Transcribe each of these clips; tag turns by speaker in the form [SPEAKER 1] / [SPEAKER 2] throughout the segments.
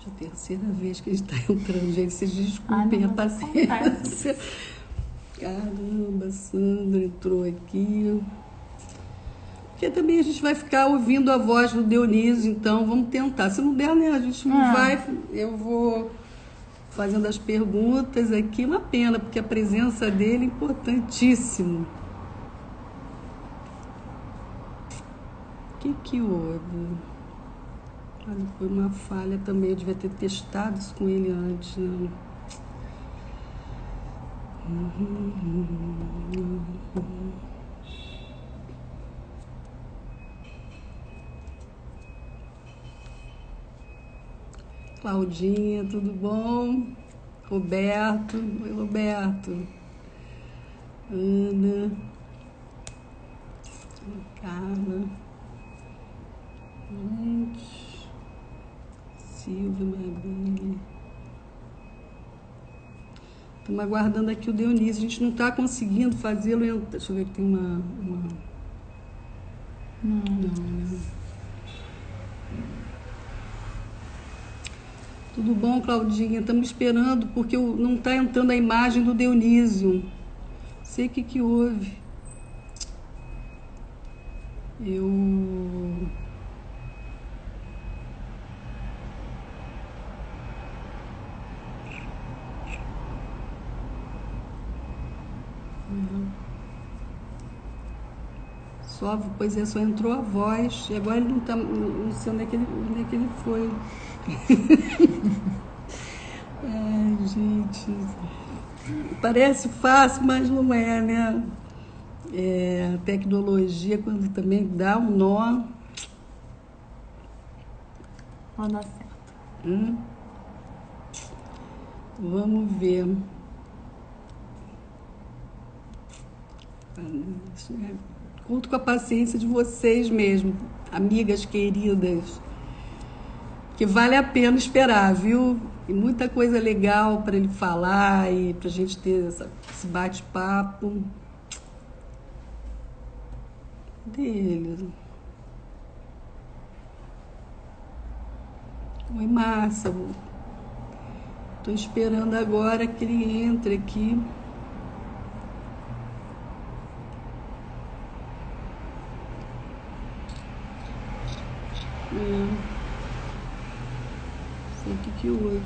[SPEAKER 1] É a terceira vez que a gente está entrando, gente. Vocês desculpem a paciência. Caramba, Sandra entrou aqui. Porque também a gente vai ficar ouvindo a voz do Dionísio, então vamos tentar. Se não der, né, a gente não vai. Eu vou fazendo as perguntas aqui. Uma pena, porque a presença dele é importantíssimo. O que houve? Olha, foi uma falha também. Eu devia ter testado isso com ele antes, né? Claudinha, tudo bom? Roberto, oi Roberto. Ana, Carla, gente, Silvia, Maravilha. Estamos aguardando aqui o Dionísio. A gente não está conseguindo fazê-lo entrar. Deixa eu ver que tem uma... Não, né? Tudo bom, Claudinha? Estamos esperando, porque não está entrando a imagem do Dionísio. Não sei o que houve. Pois é, só entrou a voz. E agora ele não está... Não sei onde é que ele foi. Ai, gente... Parece fácil, mas não é, né? A tecnologia, quando também dá um nó...
[SPEAKER 2] Não dá certo.
[SPEAKER 1] Vamos ver. Conto com a paciência de vocês mesmo, amigas queridas, que vale a pena esperar, viu? E muita coisa legal para ele falar e para a gente ter esse bate-papo. Dele. Oi, Márcia. Estou esperando agora que ele entre aqui. Não sei o que houve.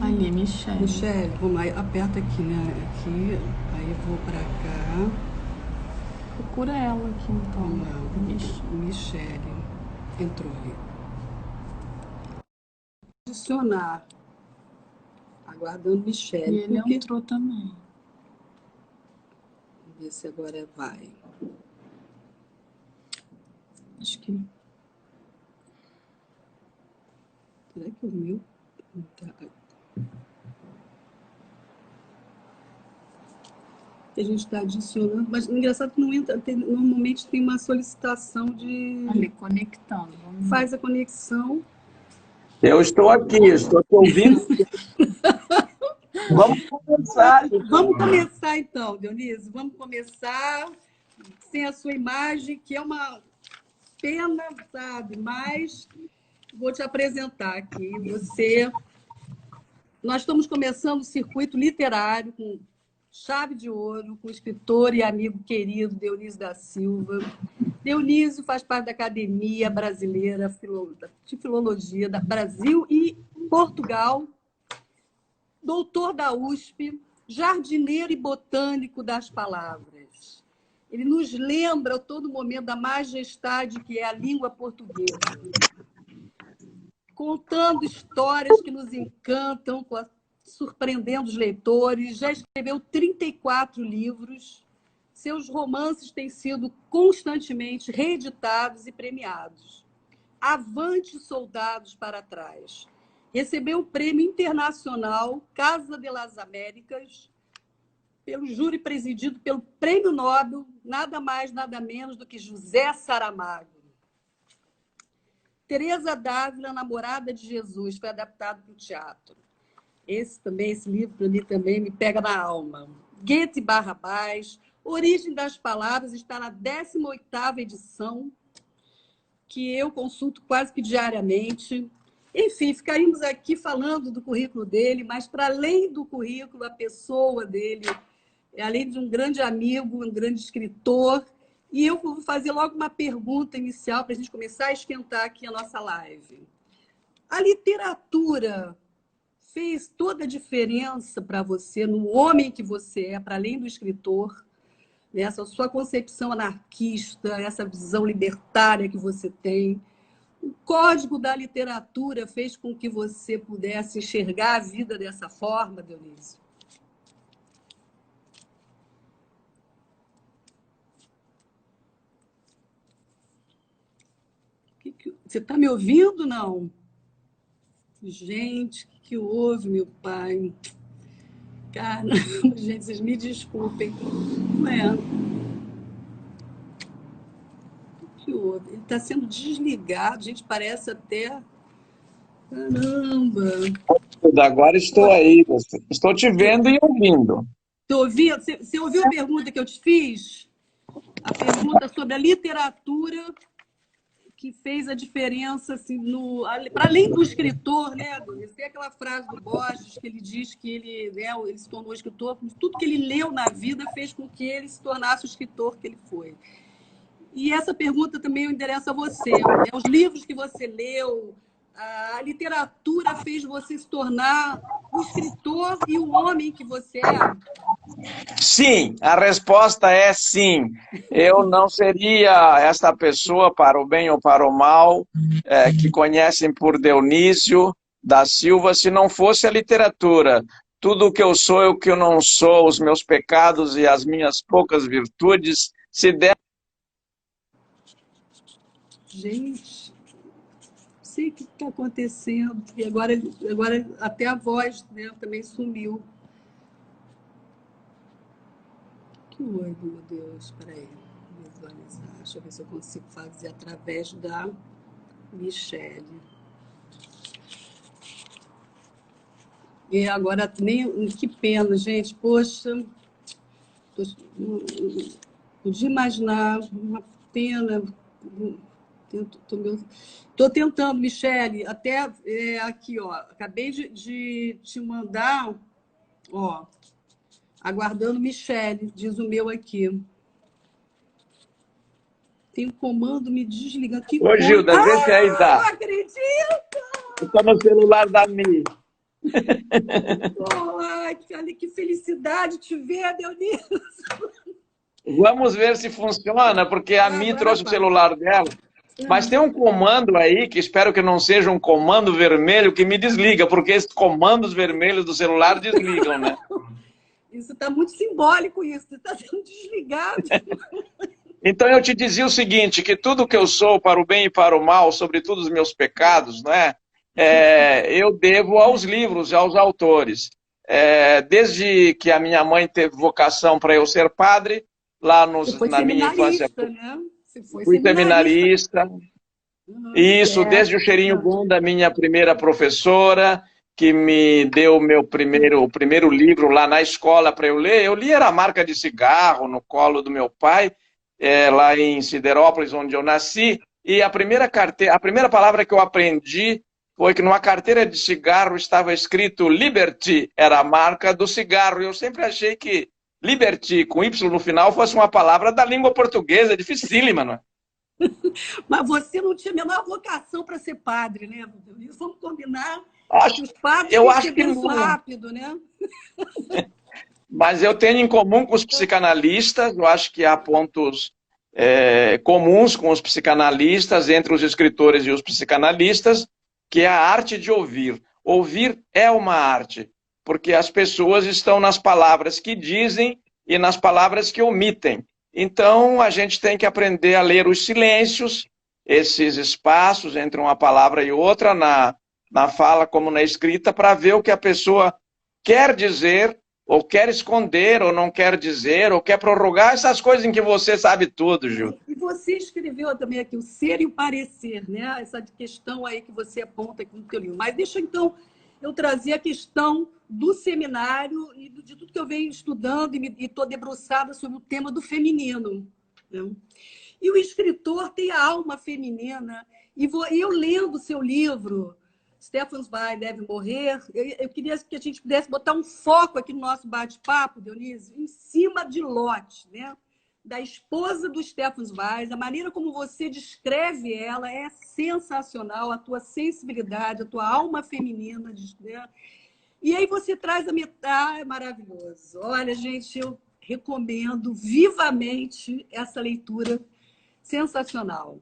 [SPEAKER 2] Ali, Michele.
[SPEAKER 1] Michele, vamos lá, aperta aqui, né? Aqui, aí eu vou pra cá.
[SPEAKER 2] Procura ela aqui, então.
[SPEAKER 1] Vamos lá, Michele. Entrou ali. Adicionar. Aguardando Michele.
[SPEAKER 2] E ele entrou também.
[SPEAKER 1] Vamos ver se agora vai.
[SPEAKER 2] Acho que...
[SPEAKER 1] Será que o meu... Tá. A gente está adicionando, mas engraçado que não entra, normalmente tem uma solicitação de...
[SPEAKER 2] Ali, conectando.
[SPEAKER 1] Faz a conexão.
[SPEAKER 3] Eu estou aqui ouvindo. Vamos começar.
[SPEAKER 1] Vamos começar então, Dionísio. Vamos começar sem a sua imagem, que é uma pena, sabe? Mas vou te apresentar aqui. Nós estamos começando o circuito literário com chave de ouro, com o escritor e amigo querido Dionísio da Silva. Dionísio faz parte da Academia Brasileira de Filologia da Brasil e Portugal, doutor da USP, jardineiro e botânico das palavras. Ele nos lembra a todo momento da majestade que é a língua portuguesa, contando histórias que nos encantam, surpreendendo os leitores. Já escreveu 34 livros. Seus romances têm sido constantemente reeditados e premiados. Avante, soldados para trás. Recebeu o Prêmio Internacional Casa de las Américas, pelo júri presidido pelo Prêmio Nobel, nada mais, nada menos do que José Saramago. Teresa d'Ávila, Namorada de Jesus, foi adaptado para o teatro. Esse livro, para mim, também me pega na alma. Goethe Barrabás, Origem das Palavras, está na 18ª edição. que eu consulto quase que diariamente. Enfim, ficaríamos aqui falando do currículo dele, mas para além do currículo, a pessoa dele, além de um grande amigo, um grande escritor. E eu vou fazer logo uma pergunta inicial para a gente começar a esquentar aqui a nossa live. A literatura fez toda a diferença para você, no homem que você é, para além do escritor, né? Essa sua concepção anarquista, essa visão libertária que você tem. O código da literatura fez com que você pudesse enxergar a vida dessa forma, Dionísio? Você está me ouvindo, não? Gente, o que houve, meu pai? Caramba, gente, vocês me desculpem. Não é? O que houve? Ele está sendo desligado, gente, parece até... Caramba!
[SPEAKER 3] Agora estou aí, estou te vendo e ouvindo.
[SPEAKER 1] Você ouviu a pergunta que eu te fiz? A pergunta sobre a literatura que fez a diferença, assim, para além do escritor, né, Dionísio? Tem aquela frase do Borges que ele diz que ele, né, ele se tornou escritor, tudo que ele leu na vida fez com que ele se tornasse o escritor que ele foi. E essa pergunta também eu endereço a você. Os livros que você leu, a literatura fez você se tornar o escritor e o homem que você é?
[SPEAKER 3] Sim, a resposta é sim. Eu não seria esta pessoa, para o bem ou para o mal, que conhecem por Dionísio da Silva, se não fosse a literatura. Tudo o que eu sou e o que eu não sou, os meus pecados e as minhas poucas virtudes, se der...
[SPEAKER 1] Gente, não sei o que está acontecendo. E agora até a voz, né, também sumiu. Que oi, meu Deus, espera aí. Visualizar. Deixa eu ver se eu consigo fazer através da Michele. E agora, nem que pena, gente. Poxa, podia imaginar, uma pena. Estou tentando, Michele, até aqui, ó. Acabei de te mandar, ó. Aguardando Michele, diz o meu aqui. Tem um comando me desligando.
[SPEAKER 3] Ô, Gilda, vê se aí tá.
[SPEAKER 1] Não acredito!
[SPEAKER 3] Está no celular da Mi.
[SPEAKER 1] Ai, que felicidade te ver, Dionísio.
[SPEAKER 3] Vamos ver se funciona, porque a Mi trouxe o celular dela. Mas tem um comando aí, que espero que não seja um comando vermelho, que me desliga, porque esses comandos vermelhos do celular desligam, né?
[SPEAKER 1] Isso está muito simbólico, isso. Você está sendo desligado.
[SPEAKER 3] Então eu te dizia o seguinte, que tudo que eu sou, para o bem e para o mal, sobretudo os meus pecados, né, eu devo aos livros e aos autores. Desde que a minha mãe teve vocação para eu ser padre, lá na minha infância...
[SPEAKER 1] Né?
[SPEAKER 3] Fui seminarista. Isso, desde o cheirinho bom da minha primeira professora, que me deu o primeiro livro lá na escola para eu ler. Eu li, era a marca de cigarro, no colo do meu pai, lá em Siderópolis, onde eu nasci. E a primeira palavra que eu aprendi foi que numa carteira de cigarro estava escrito Liberty, era a marca do cigarro. Eu sempre achei que Liberty, com Y no final, fosse uma palavra da língua portuguesa, dificílima, não é?
[SPEAKER 1] Mas você não tinha a menor vocação para ser padre, né? Vamos combinar que os padres
[SPEAKER 3] eu
[SPEAKER 1] têm
[SPEAKER 3] acho que
[SPEAKER 1] benção rápido, né?
[SPEAKER 3] Mas eu tenho em comum com os psicanalistas, eu acho que há pontos comuns com os psicanalistas, entre os escritores e os psicanalistas, que é a arte de ouvir. Ouvir é uma arte, porque as pessoas estão nas palavras que dizem e nas palavras que omitem. Então, a gente tem que aprender a ler os silêncios, esses espaços entre uma palavra e outra, na fala como na escrita, para ver o que a pessoa quer dizer, ou quer esconder, ou não quer dizer, ou quer prorrogar, essas coisas em que você sabe tudo, Gil.
[SPEAKER 1] E você escreveu também aqui o ser e o parecer, né? Essa questão aí que você aponta aqui no teu livro. Mas deixa, então, eu trazer a questão do seminário e de tudo que eu venho estudando e estou debruçada sobre o tema do feminino, né? E o escritor tem a alma feminina. E eu lendo o seu livro, Stefan Zweig Deve Morrer, eu queria que a gente pudesse botar um foco aqui no nosso bate-papo, Dionísio, em cima de Lot, né? Da esposa do Stefan Zweig. A maneira como você descreve ela é sensacional, a tua sensibilidade, a tua alma feminina, né? E aí você traz a metade, é maravilhoso. Olha, gente, eu recomendo vivamente essa leitura sensacional.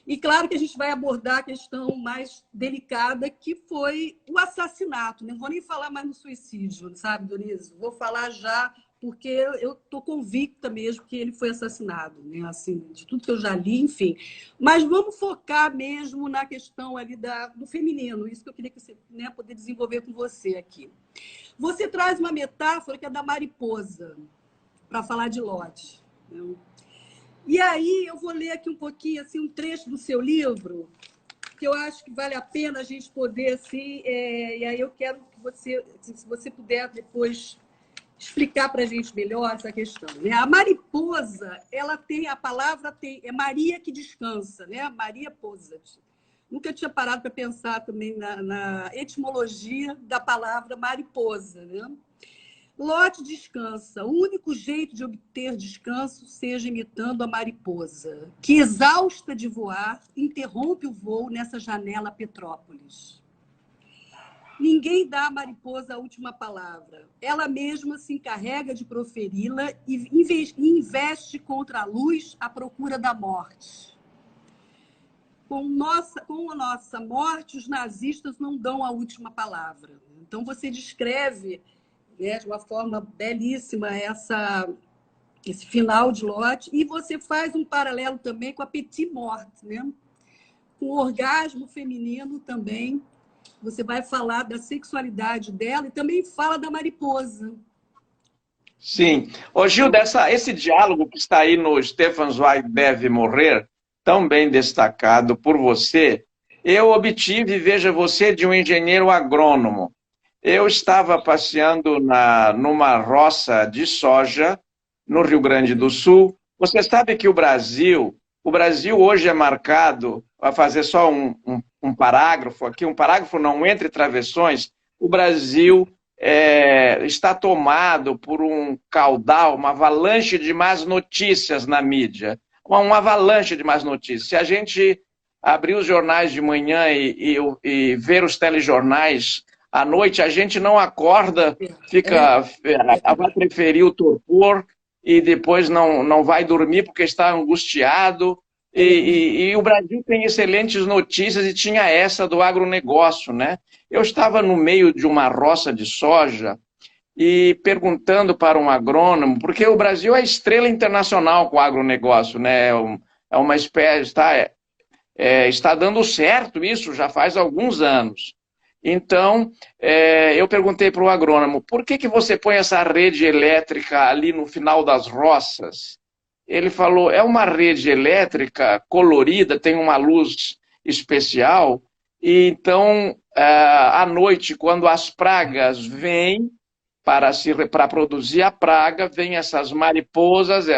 [SPEAKER 1] E claro que a gente vai abordar a questão mais delicada, que foi o assassinato. Não vou nem falar mais no suicídio, sabe, Dionísio? Vou falar já, porque eu estou convicta mesmo que ele foi assassinado, né? Assim, de tudo que eu já li, enfim. Mas vamos focar mesmo na questão ali do feminino, isso que eu queria que você, né, poder desenvolver com você aqui. Você traz uma metáfora que é da mariposa, para falar de Lot, né? E aí eu vou ler aqui um pouquinho, assim, um trecho do seu livro, que eu acho que vale a pena a gente poder, assim, e aí eu quero que você, se você puder depois explicar para a gente melhor essa questão, né? A mariposa, ela tem, a palavra é Maria que descansa, né? Maria Posat. Nunca tinha parado para pensar também na etimologia da palavra mariposa, né? Lot descansa. O único jeito de obter descanso seja imitando a mariposa, que, exausta de voar, interrompe o voo nessa janela Petrópolis. Ninguém dá à mariposa a última palavra. Ela mesma se encarrega de proferi-la e investe contra a luz à procura da morte. Com a nossa morte, os nazistas não dão a última palavra. Então, você descreve, né, de uma forma belíssima esse final de Lot, e você faz um paralelo também com a Petit Mort, né? Com o orgasmo feminino também. Você vai falar da sexualidade dela e também fala da mariposa.
[SPEAKER 3] Sim. Ô, Gilda, esse diálogo que está aí no Stefan Zweig Deve Morrer, tão bem destacado por você, eu obtive, veja você, de um engenheiro agrônomo. Eu estava passeando numa roça de soja no Rio Grande do Sul. Você sabe que o Brasil hoje é marcado, a fazer só um parágrafo aqui, um parágrafo não, entre travessões, o Brasil está tomado por um caudal, uma avalanche de más notícias na mídia. Uma avalanche de más notícias. Se a gente abrir os jornais de manhã e ver os telejornais à noite, a gente não acorda, vai preferir o torpor e depois não vai dormir porque está angustiado. E o Brasil tem excelentes notícias e tinha essa do agronegócio, né? Eu estava no meio de uma roça de soja e perguntando para um agrônomo, porque o Brasil é estrela internacional com o agronegócio, né? É uma espécie, está dando certo isso já faz alguns anos. Então, eu perguntei para o agrônomo, por que você põe essa rede elétrica ali no final das roças? Ele falou, é uma rede elétrica colorida, tem uma luz especial, e então, à noite, quando as pragas vêm para produzir a praga, vêm essas mariposas,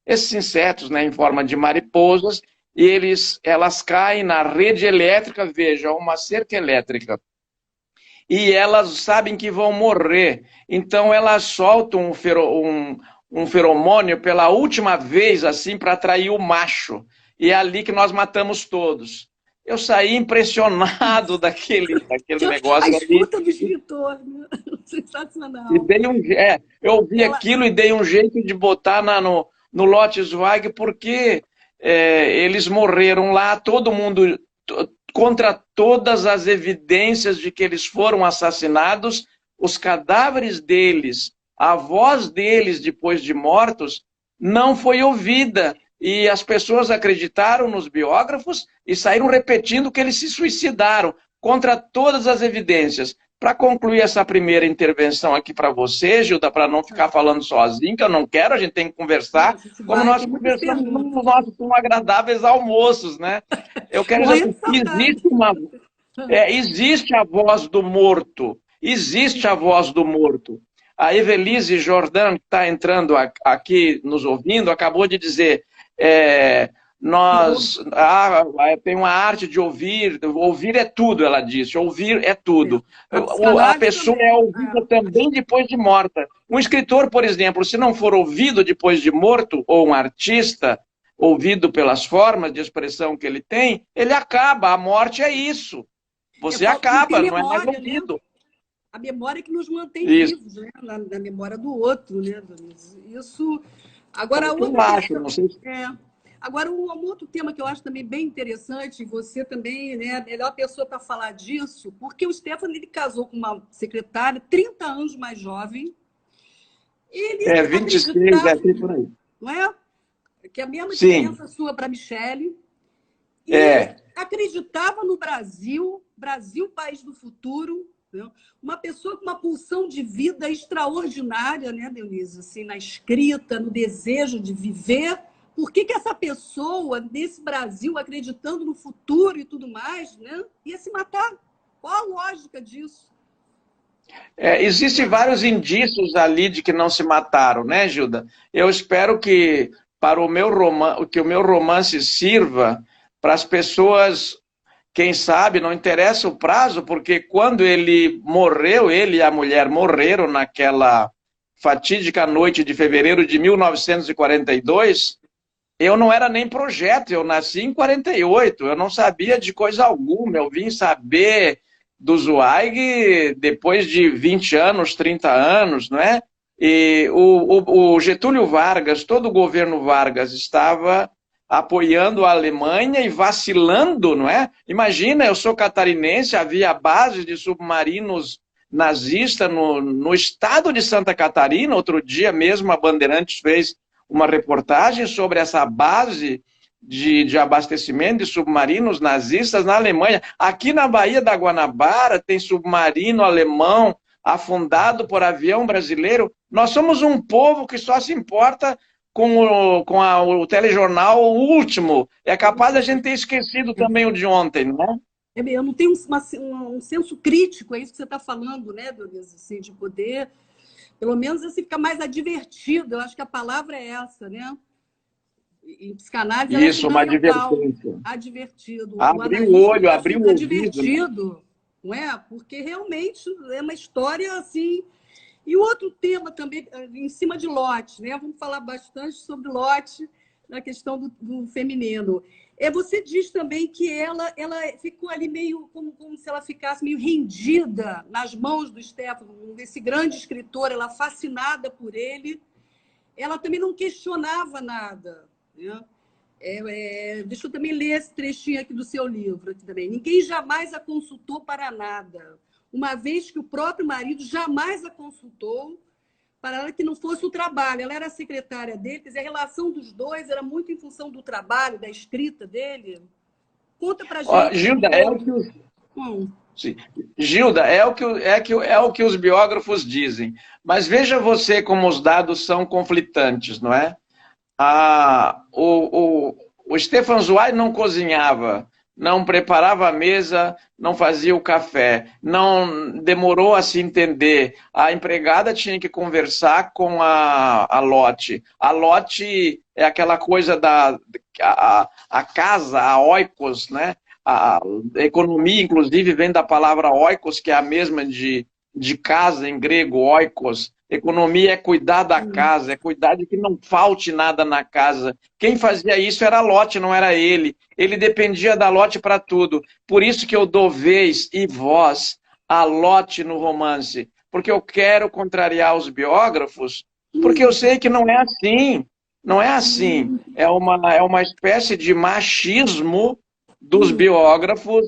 [SPEAKER 3] esses insetos, né, em forma de mariposas, e elas caem na rede elétrica, veja, uma cerca elétrica, e elas sabem que vão morrer, então elas soltam um feromônio pela última vez, assim, para atrair o macho, e é ali que nós matamos todos. Eu saí impressionado daquele negócio.
[SPEAKER 1] A escuta do escritor, né? Sensacional.
[SPEAKER 3] E eu vi aquilo e dei um jeito de botar no Lot Zweig, porque eles morreram lá, todo mundo, contra todas as evidências de que eles foram assassinados, os cadáveres deles, a voz deles depois de mortos, não foi ouvida. E as pessoas acreditaram nos biógrafos e saíram repetindo que eles se suicidaram, contra todas as evidências. Para concluir essa primeira intervenção aqui para você, Gilda, para não ficar falando sozinho, que eu não quero, a gente tem que conversar, como nós conversamos nos nossos tão agradáveis almoços, né? Eu quero dizer que existe a voz do morto, existe a voz do morto. A Evelise Jordan, que está entrando aqui nos ouvindo, acabou de dizer, Tem uma arte de ouvir, ouvir é tudo, ela disse, ouvir é tudo. A pessoa é ouvida também depois de morta. Um escritor, por exemplo, se não for ouvido depois de morto, ou um artista ouvido pelas formas de expressão que ele tem, ele acaba, a morte é isso. Você acaba, não é mais ouvido.
[SPEAKER 1] Né? A memória que nos mantém vivos, né? Na memória do outro, né, Dionísio? Isso. Agora, Agora, um outro tema que eu acho também bem interessante, e você também, né, a melhor pessoa para falar disso, porque o Stefano, ele casou com uma secretária 30 anos mais jovem. Ele
[SPEAKER 3] 26, por aí.
[SPEAKER 1] Não é? Que é a mesma diferença sua para a Michele. E ele acreditava no Brasil, país do futuro, né? Uma pessoa com uma pulsão de vida extraordinária, né, Dionísio? Assim, na escrita, no desejo de viver. Por que essa pessoa, nesse Brasil, acreditando no futuro e tudo mais, né, ia se matar? Qual a lógica disso?
[SPEAKER 3] Existem vários indícios ali de que não se mataram, né, Gilda? Eu espero que, que o meu romance sirva para as pessoas, quem sabe, não interessa o prazo, porque quando ele morreu, ele e a mulher morreram naquela fatídica noite de fevereiro de 1942, eu não era nem projeto, eu nasci em 48, eu não sabia de coisa alguma, eu vim saber do Zweig depois de 20 anos, 30 anos, não é? E o Getúlio Vargas, todo o governo Vargas estava apoiando a Alemanha e vacilando, não é? Imagina, eu sou catarinense, havia base de submarinos nazistas no estado de Santa Catarina, outro dia mesmo a Bandeirantes fez uma reportagem sobre essa base de abastecimento de submarinos nazistas na Alemanha. Aqui na Baía da Guanabara tem submarino alemão afundado por avião brasileiro. Nós somos um povo que só se importa com o telejornal último. É capaz de a gente ter esquecido também o de ontem, não é?
[SPEAKER 1] Eu não tenho um senso crítico, é isso que você está falando, né, Dionísio? Assim, de poder... Pelo menos assim, fica mais advertido. Eu acho que a palavra é essa, né? Em psicanálise,
[SPEAKER 3] isso, uma advertência.
[SPEAKER 1] Advertido.
[SPEAKER 3] Abrir o olho, abrir o ouvido.
[SPEAKER 1] Advertido, não é? Porque realmente é uma história assim. E o outro tema também, em cima de Lotte, né? Vamos falar bastante sobre Lotte, na questão do feminino. Você diz também que ela ficou ali meio como se ela ficasse meio rendida nas mãos do Stefano, desse grande escritor, ela fascinada por ele. Ela também não questionava nada, né? Deixa eu também ler esse trechinho aqui do seu livro. Aqui também. Ninguém jamais a consultou para nada, uma vez que o próprio marido jamais a consultou para ela que não fosse o trabalho. Ela era a secretária dele, quer dizer, a relação dos dois era muito em função do trabalho, da escrita dele. Conta pra gente.
[SPEAKER 3] Gilda, Gilda, é o que os biógrafos dizem. Mas veja você como os dados são conflitantes, não é? O Stefan Zweig não cozinhava, não preparava a mesa, não fazia o café, não demorou a se entender. A empregada tinha que conversar com a Lotte. A Lotte é aquela coisa a casa, a oikos, né? A economia, inclusive, vem da palavra oikos, que é a mesma de casa em grego, oikos. Economia é cuidar da casa, é cuidar de que não falte nada na casa. Quem fazia isso era a Lotte, não era ele. Ele dependia da Lotte para tudo. Por isso que eu dou vez e voz a Lotte no romance. Porque eu quero contrariar os biógrafos, porque eu sei que não é assim. Não é assim. É uma espécie de machismo dos biógrafos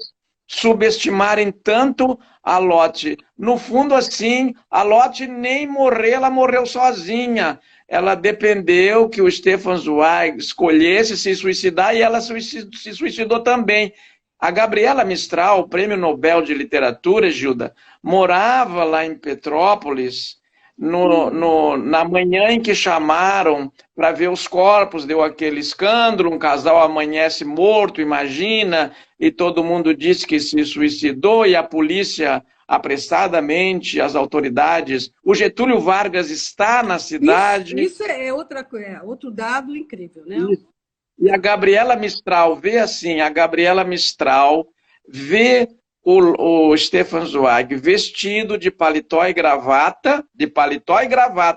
[SPEAKER 3] subestimarem tanto a Lotte. No fundo, assim, a Lotte nem morreu, ela morreu sozinha. Ela dependeu que o Stefan Zweig escolhesse se suicidar e ela se suicidou também. A Gabriela Mistral, Prêmio Nobel de Literatura, Gilda, morava lá em Petrópolis, na manhã em que chamaram para ver os corpos, deu aquele escândalo, um casal amanhece morto, imagina, e todo mundo disse que se suicidou, e a polícia apressadamente, as autoridades, o Getúlio Vargas está na cidade.
[SPEAKER 1] Isso é outro dado incrível, né?
[SPEAKER 3] E a Gabriela Mistral vê assim, a Gabriela Mistral vê o Stefan Zweig vestido de paletó e gravata,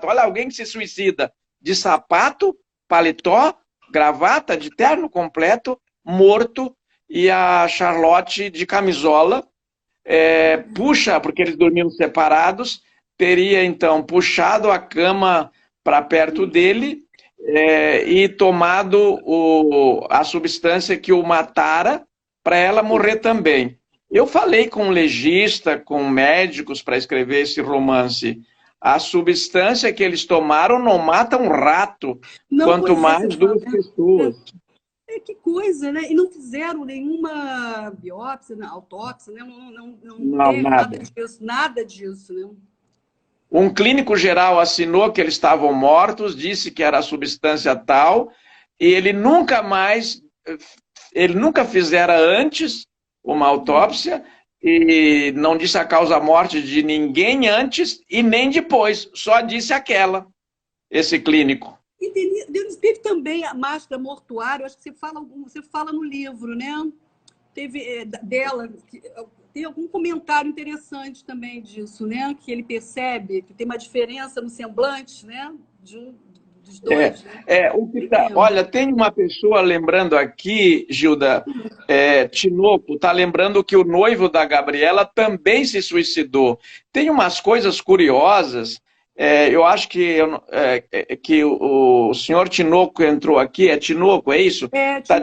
[SPEAKER 3] olha, alguém que se suicida de sapato, paletó, gravata, de terno completo, morto, e a Charlotte de camisola, puxa, porque eles dormiam separados, teria então puxado a cama para perto dele e tomado a substância que o matara para ela morrer também. Eu falei com um legista, com médicos para escrever esse romance. A substância que eles tomaram não mata um rato,
[SPEAKER 1] Não,
[SPEAKER 3] quanto mais duas pessoas.
[SPEAKER 1] Que coisa, né? E não fizeram nenhuma biópsia, autópsia, né? Não teve nada disso, né?
[SPEAKER 3] Um clínico geral assinou que eles estavam mortos, disse que era a substância tal, e ele nunca fizera antes uma autópsia e não disse a causa-morte de ninguém antes e nem depois, só disse aquela, esse clínico.
[SPEAKER 1] E teve também a máscara mortuária, acho que você fala no livro, né? Teve dela, tem algum comentário interessante também disso, né? Que ele percebe que tem uma diferença no semblante, né? Dos dois.
[SPEAKER 3] Olha, tem uma pessoa lembrando aqui, Gilda, Tinoco, está lembrando que o noivo da Gabriela também se suicidou. Tem umas coisas curiosas. Eu acho que o senhor Tinoco entrou aqui, é Tinoco, é isso?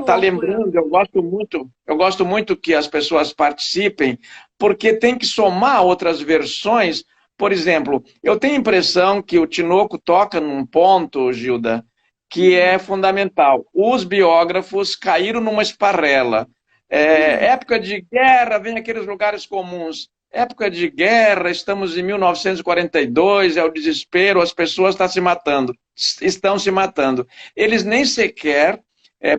[SPEAKER 3] Tá lembrando, eu gosto muito que as pessoas participem, porque tem que somar outras versões. Por exemplo, eu tenho a impressão que o Tinoco toca num ponto, Gilda, que é fundamental. Os biógrafos caíram numa esparrela. Época de guerra, vem aqueles lugares comuns. Época de guerra, estamos em 1942, é o desespero, as pessoas estão se matando. Eles nem sequer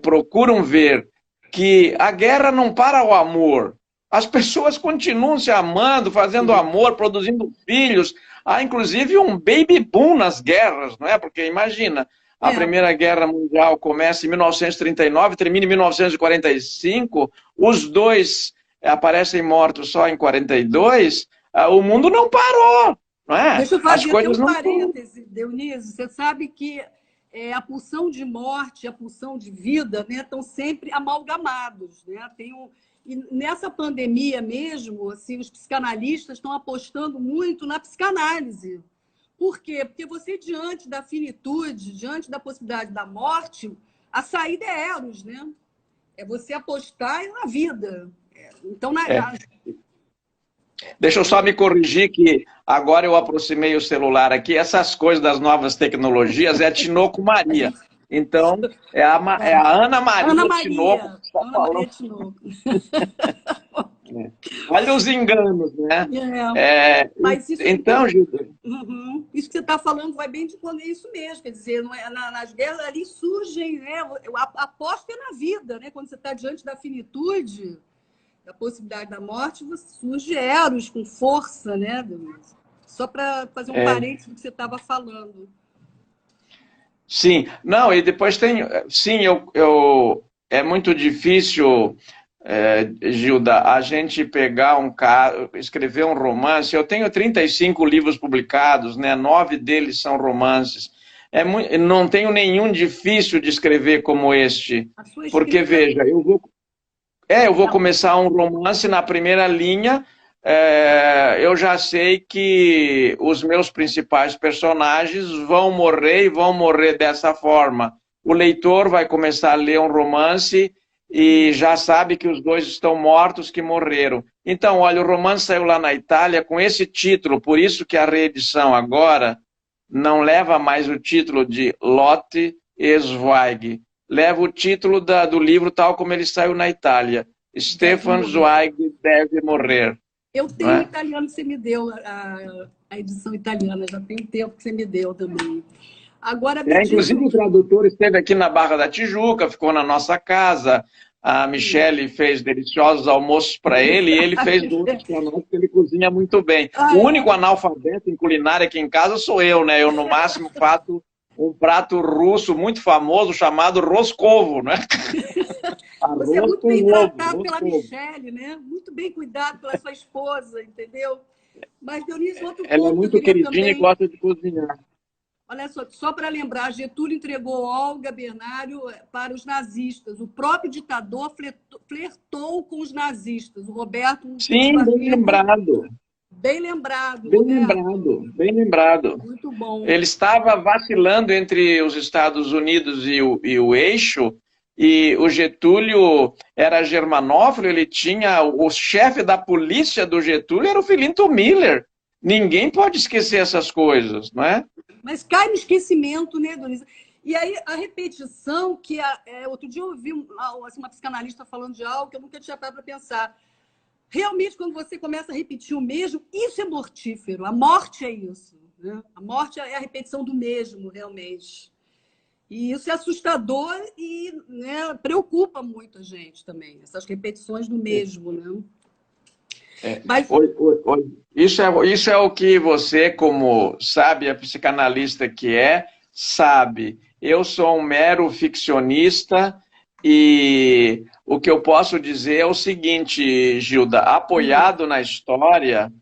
[SPEAKER 3] procuram ver que a guerra não para o amor. As pessoas continuam se amando, fazendo amor, produzindo filhos. Há, inclusive, um baby boom nas guerras, não é? Porque, imagina, a Primeira Guerra Mundial começa em 1939, termina em 1945, os dois aparecem mortos só em 42, o mundo não parou, não é?
[SPEAKER 1] Deixa eu fazer um parêntese, Dionísio. Você sabe que a pulsão de morte e a pulsão de vida, né, estão sempre amalgamados, né? E nessa pandemia mesmo, assim, os psicanalistas estão apostando muito na psicanálise. Por quê? Porque você, diante da finitude, diante da possibilidade da morte, a saída é Eros, né? É você apostar na vida. Então,
[SPEAKER 3] Deixa eu só me corrigir que agora eu aproximei o celular aqui. Essas coisas das novas tecnologias é a Tinoco Maria. Então, é a Ana Maria Tinoco.
[SPEAKER 1] Ana Maria Tinoco.
[SPEAKER 3] Olha os enganos, né?
[SPEAKER 1] Mas isso,
[SPEAKER 3] então, Gilda.
[SPEAKER 1] Isso que você está falando vai bem de quando é isso mesmo. Quer dizer, não é, nas guerras ali surgem, né? A aposta é na vida, né? Quando você está diante da finitude, da possibilidade da morte, surge Eros com força, né? Só para fazer um parênteses do que você estava falando.
[SPEAKER 3] Sim, não, e depois tem... Sim, é muito difícil, Gilda, a gente pegar escrever um romance. Eu tenho 35 livros publicados, né? 9 deles são romances. Não tenho nenhum difícil de escrever como este. Porque, veja, eu vou começar um romance na primeira linha. Eu já sei que os meus principais personagens vão morrer e vão morrer dessa forma. O leitor vai começar a ler um romance e já sabe que os dois estão mortos, que morreram. Então, olha, o romance saiu lá na Itália com esse título, por isso que a reedição agora não leva mais o título de Lotte e Zweig, leva o título do livro tal como ele saiu na Itália. Stefan Zweig deve morrer.
[SPEAKER 1] Eu tenho o italiano que você me deu, a edição italiana, já tem tempo que você me deu também. Agora,
[SPEAKER 3] inclusive, o tradutor esteve aqui na Barra da Tijuca, ficou na nossa casa. A Michele fez deliciosos almoços para ele e ele fez outros para nós, porque ele cozinha muito bem. O único analfabeto em culinária aqui em casa sou eu, né? Eu, no máximo, faço um prato russo muito famoso chamado roscovo, né?
[SPEAKER 1] Você é
[SPEAKER 3] Arroz
[SPEAKER 1] muito
[SPEAKER 3] com
[SPEAKER 1] bem
[SPEAKER 3] ovo,
[SPEAKER 1] tratado pela
[SPEAKER 3] roscovo.
[SPEAKER 1] Michele, né? Muito bem cuidado pela sua esposa, entendeu? Mas, Dionísio, outro
[SPEAKER 3] Ela é
[SPEAKER 1] ponto que eu
[SPEAKER 3] muito
[SPEAKER 1] queria
[SPEAKER 3] queridinha e
[SPEAKER 1] também...
[SPEAKER 3] gosta de cozinhar.
[SPEAKER 1] Olha só para lembrar, Getúlio entregou Olga Bernário para os nazistas. O próprio ditador flertou com os nazistas. O Roberto, um texto
[SPEAKER 3] Sim, bem lembrado.
[SPEAKER 1] bem lembrado,
[SPEAKER 3] Bem
[SPEAKER 1] Roberto.
[SPEAKER 3] lembrado, bem lembrado.
[SPEAKER 1] Muito bom.
[SPEAKER 3] Ele estava vacilando entre os Estados Unidos e o eixo, e o Getúlio era germanófilo, ele tinha o chefe da polícia do Getúlio era o Filinto Miller. Ninguém pode esquecer essas coisas, não é?
[SPEAKER 1] Mas cai no esquecimento, né, Dionísio? E aí a repetição, outro dia eu ouvi uma psicanalista falando de algo que eu nunca tinha parado para pensar. Realmente, quando você começa a repetir o mesmo, isso é mortífero. A morte é isso. Né? A morte é a repetição do mesmo, realmente. E isso é assustador e, né, preocupa muito a gente também, essas repetições do mesmo. Né? Mas...
[SPEAKER 3] Isso é o que você, como sábia psicanalista que sabe. Eu sou um mero ficcionista e o que eu posso dizer é o seguinte, Gilda, apoiado na história,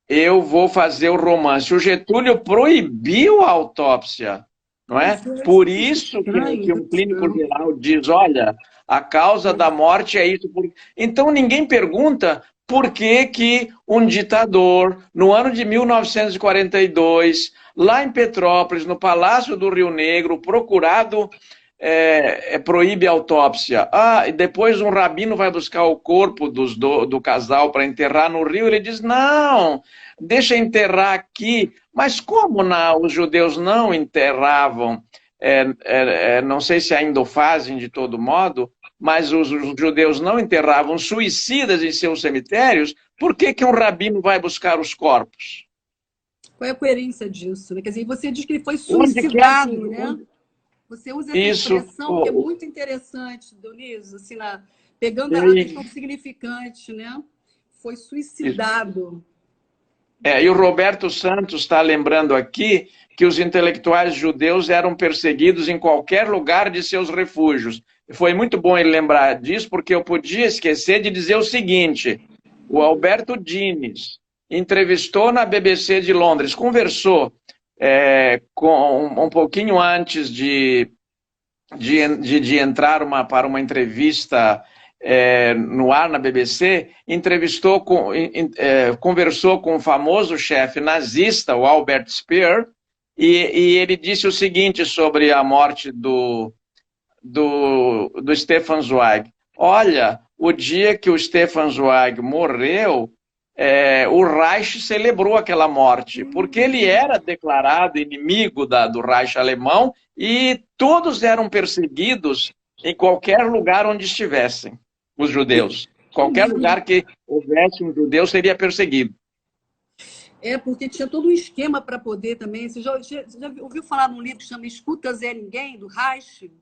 [SPEAKER 3] eu vou fazer o romance. O Getúlio proibiu a autópsia, não é? Por isso que um clínico geral diz, olha, a causa da morte é isso. Então ninguém pergunta por que um ditador, no ano de 1942, lá em Petrópolis, no Palácio do Rio Negro, procurado, proíbe a autópsia. E depois um rabino vai buscar o corpo do casal para enterrar no rio, ele diz, não, deixa enterrar aqui. Mas como os judeus não enterravam, não sei se ainda o fazem de todo modo, mas os judeus não enterravam suicidas em seus cemitérios, por que um rabino vai buscar os corpos?
[SPEAKER 1] Qual é a coerência disso? Né? Quer dizer, você diz que ele foi suicidado, né? Você usa essa expressão que é muito interessante, Dionísio, assim, pegando a questão significante, né? Foi suicidado.
[SPEAKER 3] E o Roberto Santos está lembrando aqui que os intelectuais judeus eram perseguidos em qualquer lugar de seus refúgios. Foi muito bom ele lembrar disso, porque eu podia esquecer de dizer o seguinte, o Alberto Dines entrevistou na BBC de Londres, conversou um pouquinho antes de entrar para uma entrevista no ar na BBC, conversou com o famoso chefe nazista, o Albert Speer, e ele disse o seguinte sobre a morte do Stefan Zweig. Olha, o dia que o Stefan Zweig morreu, o Reich celebrou aquela morte, porque ele era declarado inimigo do Reich alemão e todos eram perseguidos em qualquer lugar onde estivessem os judeus. Qualquer lugar que houvesse um judeu seria perseguido.
[SPEAKER 1] Porque tinha todo um esquema para poder também. Você já ouviu falar num livro que chama Escuta Zé Ninguém, do Reich?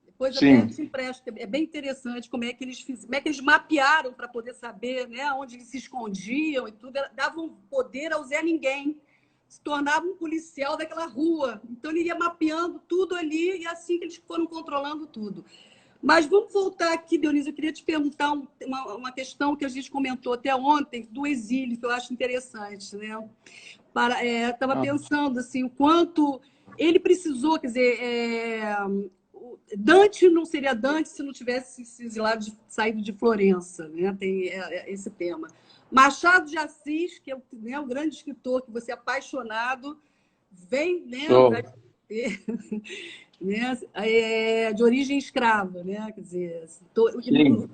[SPEAKER 1] Depois até te empresto. É bem interessante como é que eles mapearam para poder saber, né, onde eles se escondiam e tudo. Davam poder ao Zé Ninguém. Se tornava um policial daquela rua. Então, ele ia mapeando tudo ali e assim que eles foram controlando tudo. Mas vamos voltar aqui, Dionísio. Eu queria te perguntar uma questão que a gente comentou até ontem, do exílio, que eu acho interessante. Né? Estava pensando assim, o quanto ele precisou, quer dizer, Dante não seria Dante se não tivesse se exilado, saído de Florença, né? Tem esse tema. Machado de Assis, que é o grande escritor que você é apaixonado, vem, né, de origem escrava, né? Quer dizer,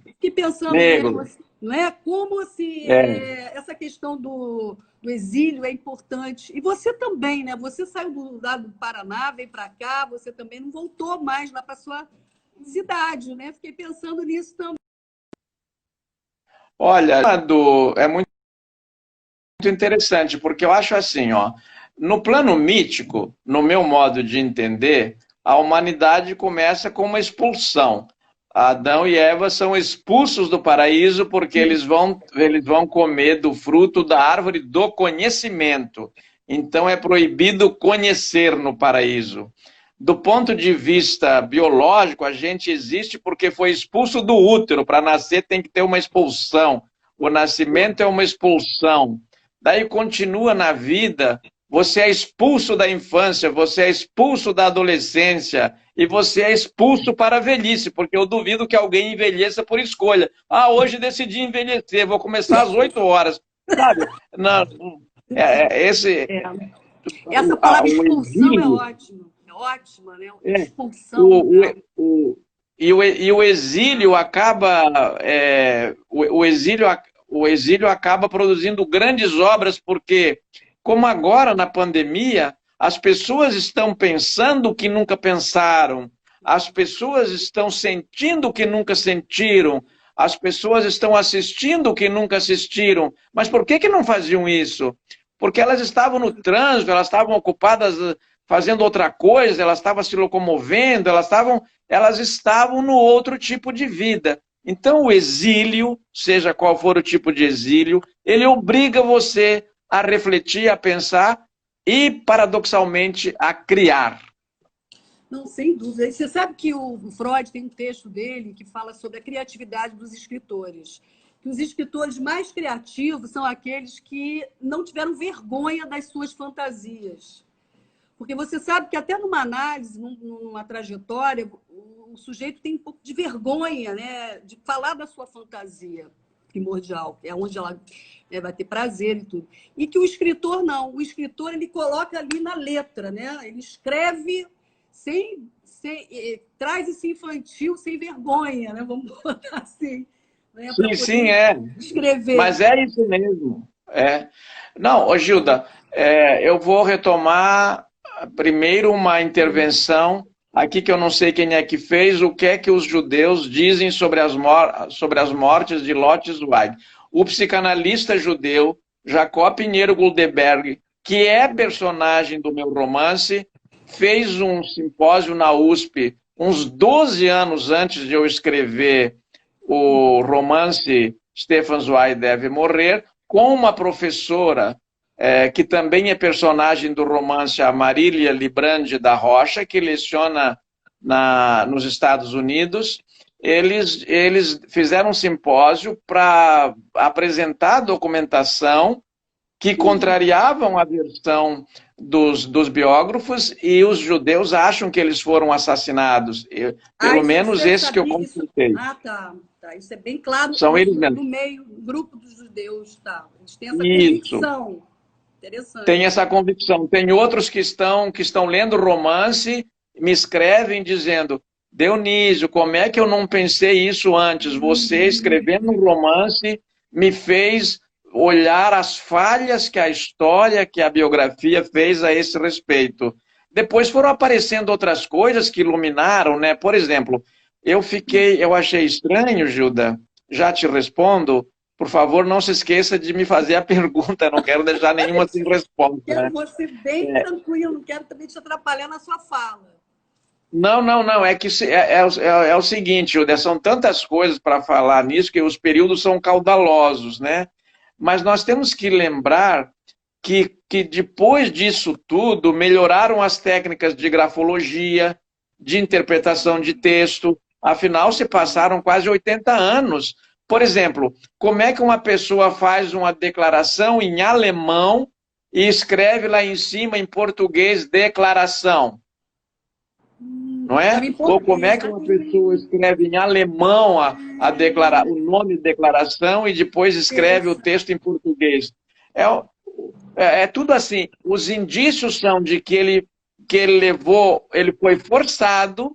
[SPEAKER 1] fiquei pensando mesmo, não é? Como assim, essa questão do exílio é importante. E você também, né? Você saiu lá do Paraná, veio para cá, você também não voltou mais lá para sua cidade, né? Fiquei pensando nisso também.
[SPEAKER 3] Olha, é muito interessante, porque eu acho assim, no plano mítico, no meu modo de entender, a humanidade começa com uma expulsão. Adão e Eva são expulsos do paraíso porque eles vão comer do fruto da árvore do conhecimento. então é proibido conhecer no paraíso. Do ponto de vista biológico, a gente existe porque foi expulso do útero. Para nascer tem que ter uma expulsão. O nascimento é uma expulsão. Daí continua na vida, você é expulso da infância, você é expulso da adolescência e você é expulso para a velhice, porque eu duvido que alguém envelheça por escolha. Ah, hoje decidi envelhecer, vou começar às 8 horas. Sabe? Não,
[SPEAKER 1] Essa palavra expulsão é ótima. É ótima, né? Expulsão.
[SPEAKER 3] E o exílio acaba... o exílio acaba produzindo grandes obras, porque, como agora na pandemia, as pessoas estão pensando o que nunca pensaram, as pessoas estão sentindo o que nunca sentiram, as pessoas estão assistindo o que nunca assistiram. Mas por que não faziam isso? Porque elas estavam no trânsito, elas estavam ocupadas fazendo outra coisa, elas estavam se locomovendo, elas estavam no outro tipo de vida. Então o exílio, seja qual for o tipo de exílio, ele obriga você a refletir, a pensar e, paradoxalmente, a criar.
[SPEAKER 1] Não, sem dúvida. Você sabe que o Freud tem um texto dele que fala sobre a criatividade dos escritores. Que os escritores mais criativos são aqueles que não tiveram vergonha das suas fantasias. Porque você sabe que até numa análise, numa trajetória, o sujeito tem um pouco de vergonha, né, de falar da sua fantasia primordial, que é onde ela vai ter prazer e tudo. E que o escritor não. O escritor, ele coloca ali na letra, né? Ele escreve traz esse infantil sem vergonha, né? Vamos botar assim. Né?
[SPEAKER 3] Sim,
[SPEAKER 1] escrever.
[SPEAKER 3] Mas é isso mesmo. Não, Gilda, eu vou retomar primeiro uma intervenção aqui que eu não sei quem é que fez, o que é que os judeus dizem sobre as mortes de Lot Zweig. O psicanalista judeu Jacob Pinheiro Goldberg, que é personagem do meu romance, fez um simpósio na USP uns 12 anos antes de eu escrever o romance Stefan Zweig Deve Morrer, com uma professora que também é personagem do romance, a Marília Librandi da Rocha, que leciona nos Estados Unidos. Eles fizeram um simpósio para apresentar documentação que contrariavam a versão dos biógrafos, e os judeus acham que eles foram assassinados. Pelo menos esse que eu consultei.
[SPEAKER 1] Tá. Isso é bem claro.
[SPEAKER 3] São eles mesmos.
[SPEAKER 1] No meio, no grupo dos judeus, tá. Eles têm essa convicção. Interessante.
[SPEAKER 3] Tem essa convicção. Tem outros que estão lendo romance, me escrevem dizendo: Dionísio, como é que eu não pensei isso antes? Você, escrevendo um romance, me fez olhar as falhas que a história, que a biografia fez a esse respeito. Depois foram aparecendo outras coisas que iluminaram, né? Por exemplo, eu achei estranho, Gilda, já te respondo. Por favor, não se esqueça de me fazer a pergunta, não quero deixar nenhuma sem resposta.
[SPEAKER 1] Quero você bem tranquilo, não quero também te atrapalhar na sua fala.
[SPEAKER 3] Não, é que é o seguinte, Gilda, são tantas coisas para falar nisso que os períodos são caudalosos, né? Mas nós temos que lembrar que depois disso tudo, melhoraram as técnicas de grafologia, de interpretação de texto, afinal se passaram quase 80 anos. Por exemplo, como é que uma pessoa faz uma declaração em alemão e escreve lá em cima em português declaração? Não é? Ou como é que uma pessoa escreve em alemão o nome de declaração e depois escreve o texto em português? É tudo assim. Os indícios são de que ele foi forçado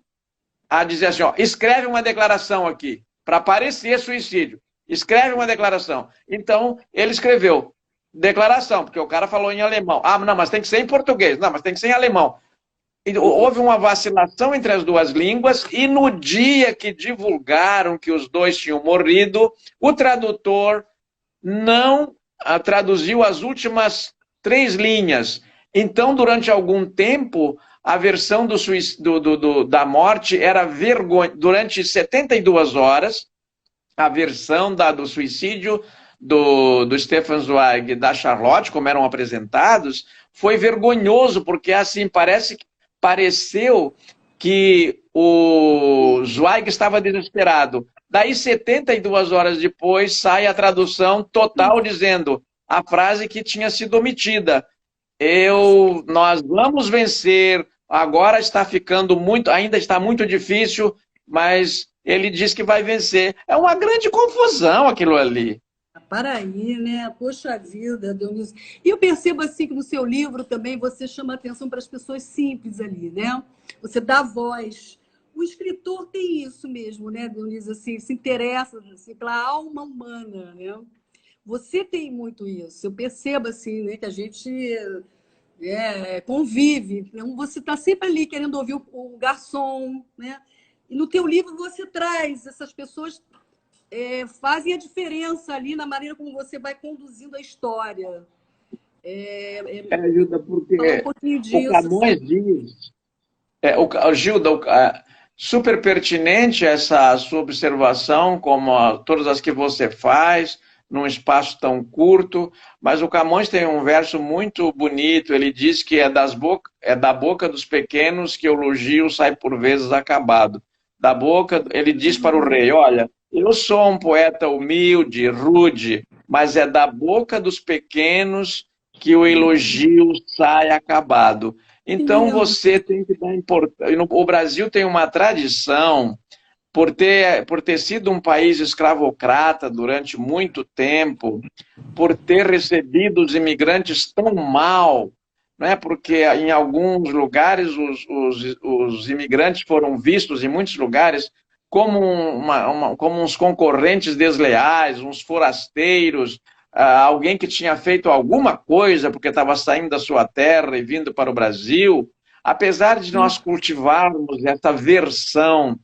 [SPEAKER 3] a dizer assim, ó, escreve uma declaração aqui, para parecer suicídio. Escreve uma declaração. Então, ele escreveu declaração, porque o cara falou em alemão. Ah, não, mas tem que ser em português. Não, mas tem que ser em alemão. Houve uma vacilação entre as duas línguas, e no dia que divulgaram que os dois tinham morrido, o tradutor não traduziu as últimas 3 linhas. Então, durante algum tempo, a versão da morte era vergonha. Durante 72 horas, a versão do suicídio do Stefan Zweig e da Charlotte, como eram apresentados, foi vergonhoso, porque assim, pareceu que o Zweig estava desesperado. Daí, 72 horas depois, sai a tradução total dizendo a frase que tinha sido omitida. Nós vamos vencer, agora está ficando muito, ainda está muito difícil, mas ele diz que vai vencer. É uma grande confusão aquilo ali.
[SPEAKER 1] Para aí, né? Poxa vida, Dionísio. E eu percebo assim que no seu livro também você chama atenção para as pessoas simples ali, né? Você dá voz. O escritor tem isso mesmo, né, Dionísio? Assim, se interessa assim, pela alma humana, né? Você tem muito isso. Eu percebo assim, né, que a gente convive. Então, você está sempre ali querendo ouvir o garçom, né? E no teu livro você traz essas pessoas fazem a diferença ali na maneira como você vai conduzindo a história.
[SPEAKER 3] Gilda, porque
[SPEAKER 1] Fala um pouquinho disso.
[SPEAKER 3] o Camões diz... Gilda, super pertinente essa sua observação, como todas as que você faz, num espaço tão curto, mas o Camões tem um verso muito bonito, ele diz que é da boca dos pequenos que o elogio sai por vezes acabado. Da boca, ele diz para o rei, olha, eu sou um poeta humilde, rude, mas é da boca dos pequenos que o elogio sai acabado. Então você tem que dar importância. O Brasil tem uma tradição, por ter sido um país escravocrata durante muito tempo, por ter recebido os imigrantes tão mal, né? Porque em alguns lugares os imigrantes foram vistos, em muitos lugares, como, como uns concorrentes desleais, uns forasteiros, alguém que tinha feito alguma coisa porque estava saindo da sua terra e vindo para o Brasil. Apesar de nós cultivarmos essa versão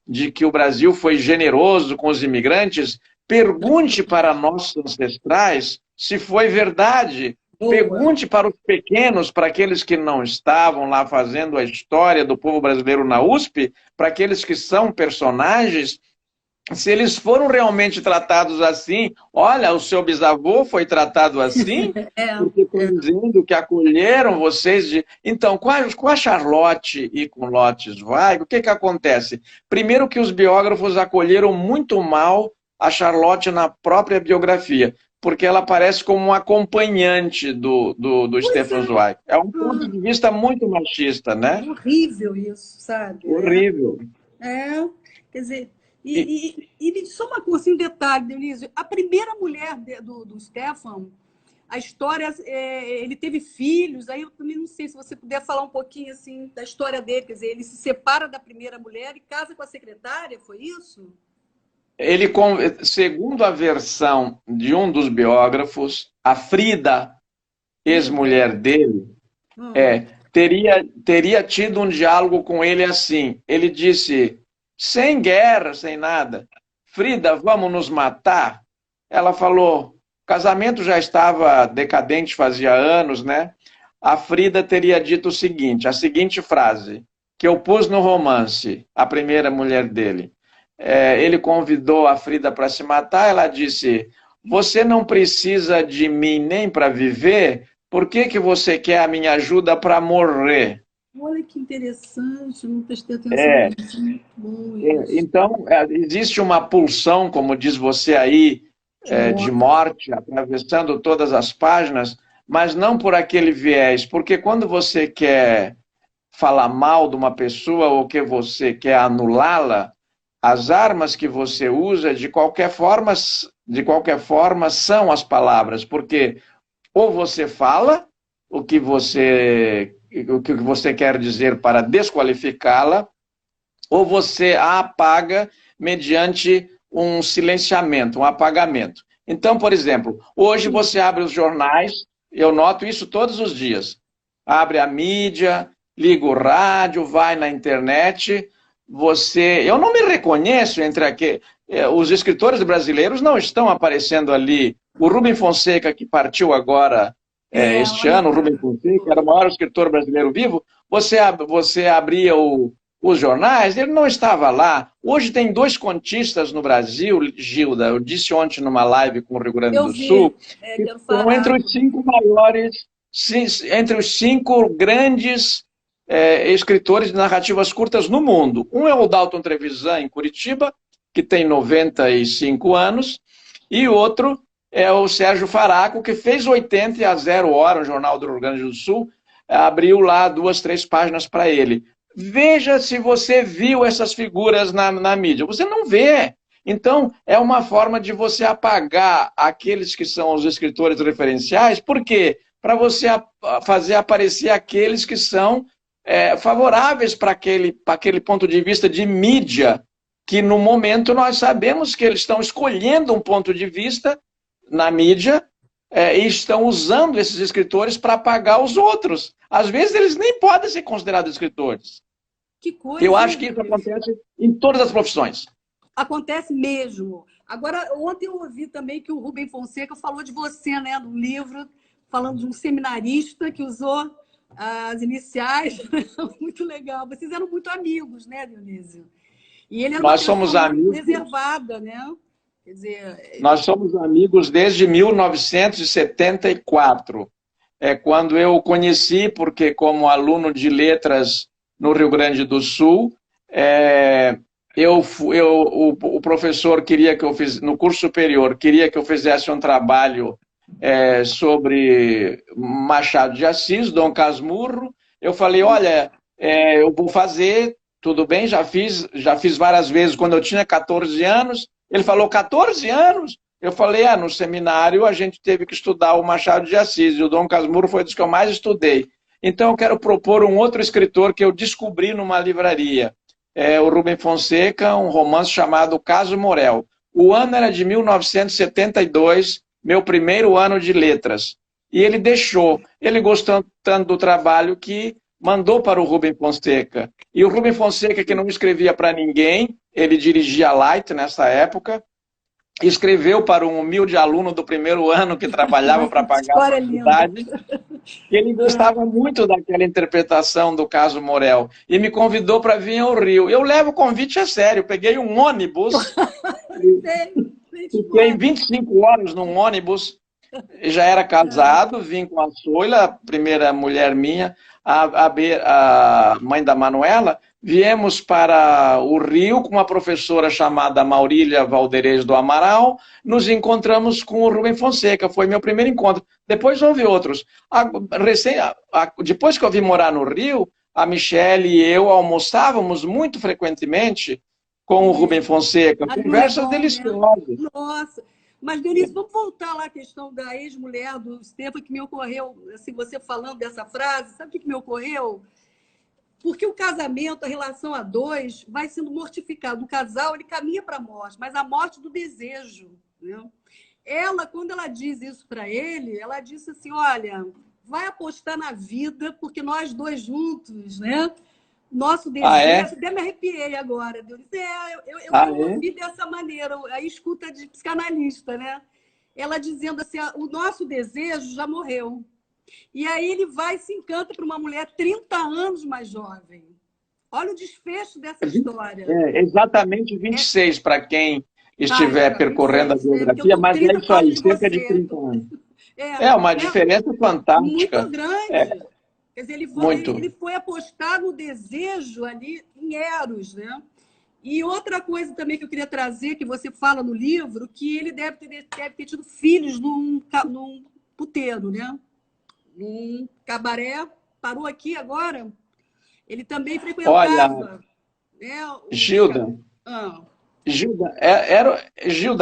[SPEAKER 3] de que o Brasil foi generoso com os imigrantes, pergunte para nossos ancestrais se foi verdade. Pergunte para os pequenos, para aqueles que não estavam lá fazendo a história do povo brasileiro na USP, para aqueles que são personagens, se eles foram realmente tratados assim. Olha, o seu bisavô foi tratado assim, porque estão dizendo que acolheram vocês. Então, com a Charlotte e com Lotte Zweig, o que acontece? Primeiro que os biógrafos acolheram muito mal a Charlotte na própria biografia, porque ela aparece como um acompanhante do Stefan Zweig. É um ponto de vista muito machista, né?
[SPEAKER 1] Horrível isso, sabe?
[SPEAKER 3] Horrível.
[SPEAKER 1] Quer dizer... E só um detalhe, Dionísio, a primeira mulher do Stefan, a história, ele teve filhos, aí eu também não sei se você puder falar um pouquinho assim da história dele, quer dizer, ele se separa da primeira mulher e casa com a secretária, foi isso?
[SPEAKER 3] Ele, segundo a versão de um dos biógrafos, a Frida, ex-mulher dele, teria tido um diálogo com ele assim, ele disse... Sem guerra, sem nada. Frida, vamos nos matar? Ela falou, o casamento já estava decadente fazia anos, né? A Frida teria dito o seguinte, a seguinte frase, que eu pus no romance, a primeira mulher dele. Ele convidou a Frida para se matar, ela disse, você não precisa de mim nem para viver, por que você quer a minha ajuda para morrer?
[SPEAKER 1] Olha que interessante, não prestei atenção nisso. Muito bom isso.
[SPEAKER 3] Então, existe uma pulsão, como diz você aí, de morte, atravessando todas as páginas, mas não por aquele viés, porque quando você quer falar mal de uma pessoa ou que você quer anulá-la, as armas que você usa, de qualquer forma, são as palavras, porque ou você fala o que você quer dizer para desqualificá-la, ou você a apaga mediante um silenciamento, um apagamento. Então, por exemplo, hoje você abre os jornais, eu noto isso todos os dias, abre a mídia, liga o rádio, vai na internet, eu não me reconheço entre os escritores brasileiros não estão aparecendo ali. O Rubem Fonseca, que partiu agora este ano, o Rubem Fonseca, era o maior escritor brasileiro vivo, você abria os jornais, ele não estava lá. Hoje tem 2 contistas no Brasil, Gilda, eu disse ontem numa live com o Rio Grande do Sul, que estão entre os entre os 5 grandes escritores de narrativas curtas no mundo. Um é o Dalton Trevisan, em Curitiba, que tem 95 anos, e o outro é o Sérgio Faraco, que fez 80 e a Zero Hora, o Jornal do Rio Grande do Sul, abriu lá 2, 3 páginas para ele. Veja se você viu essas figuras na mídia. Você não vê. Então, é uma forma de você apagar aqueles que são os escritores referenciais. Por quê? Para você fazer aparecer aqueles que são favoráveis para aquele ponto de vista de mídia, que no momento nós sabemos que eles estão escolhendo um ponto de vista na mídia e estão usando esses escritores para apagar os outros. Às vezes eles nem podem ser considerados escritores.
[SPEAKER 1] Que coisa,
[SPEAKER 3] eu acho que isso acontece em todas as profissões.
[SPEAKER 1] Acontece mesmo. Agora, ontem eu ouvi também que o Rubem Fonseca falou de você, né, no livro, falando de um seminarista que usou as iniciais. Muito legal. Vocês eram muito amigos, né, Dionísio? E ele era
[SPEAKER 3] Nós somos amigos.
[SPEAKER 1] Reservada, né? Quer dizer...
[SPEAKER 3] Nós somos amigos desde 1974. Quando eu o conheci, porque como aluno de letras no Rio Grande do Sul, o professor queria que eu fizesse, no curso superior, queria que eu fizesse um trabalho sobre Machado de Assis, Dom Casmurro. Eu falei, olha, eu vou fazer, tudo bem, já fiz várias vezes quando eu tinha 14 anos. Ele falou, 14 anos? Eu falei, no seminário a gente teve que estudar o Machado de Assis, e o Dom Casmurro foi dos que eu mais estudei. Então eu quero propor um outro escritor que eu descobri numa livraria, o Rubem Fonseca, um romance chamado Caso Morel. O ano era de 1972, meu primeiro ano de letras. E ele deixou, ele gostou tanto do trabalho que mandou para o Rubem Fonseca. E o Rubem Fonseca, que não escrevia para ninguém, ele dirigia Light nessa época, escreveu para um humilde aluno do primeiro ano que trabalhava para pagar a faculdade. Ele gostava muito daquela interpretação do Caso Morel e me convidou para vir ao Rio. Eu levo o convite a sério, peguei um ônibus, fiquei 25 horas num ônibus, já era casado, vim com a Soila, a primeira mulher minha, a mãe da Manuela. Viemos para o Rio com uma professora chamada Maurília Valderez do Amaral, nos encontramos com o Rubem Fonseca, foi meu primeiro encontro. Depois houve outros. Depois que eu vim morar no Rio, a Michele e eu almoçávamos muito frequentemente com o Rubem Fonseca, conversas deliciosas.
[SPEAKER 1] Né? Nossa! Mas, Denise, vamos voltar lá à questão da ex-mulher do Stefan, que me ocorreu, assim, você falando dessa frase, sabe o que me ocorreu? Porque o casamento, a relação a dois, vai sendo mortificado. O casal, ele caminha para a morte, mas a morte do desejo. Né? Ela, quando ela diz isso para ele, ela disse assim, olha, vai apostar na vida, porque nós dois juntos, né? Nosso desejo... Até me arrepiei agora. Eu ouvi dessa maneira, a escuta de psicanalista, né? Ela dizendo assim, o nosso desejo já morreu. E aí ele vai e se encanta por uma mulher 30 anos mais jovem. Olha o desfecho dessa história.
[SPEAKER 3] Exatamente 26 para quem estiver percorrendo 26, a biografia, mas é isso aí, cerca de 30 anos. Uma diferença fantástica.
[SPEAKER 1] Muito grande. Quer dizer, ele foi apostar no desejo ali em Eros, né? E outra coisa também que eu queria trazer, que você fala no livro, que ele deve ter tido filhos num puteiro, né? Um cabaré, parou aqui agora, ele também frequentava.
[SPEAKER 3] Olha, Gilda, Gilda,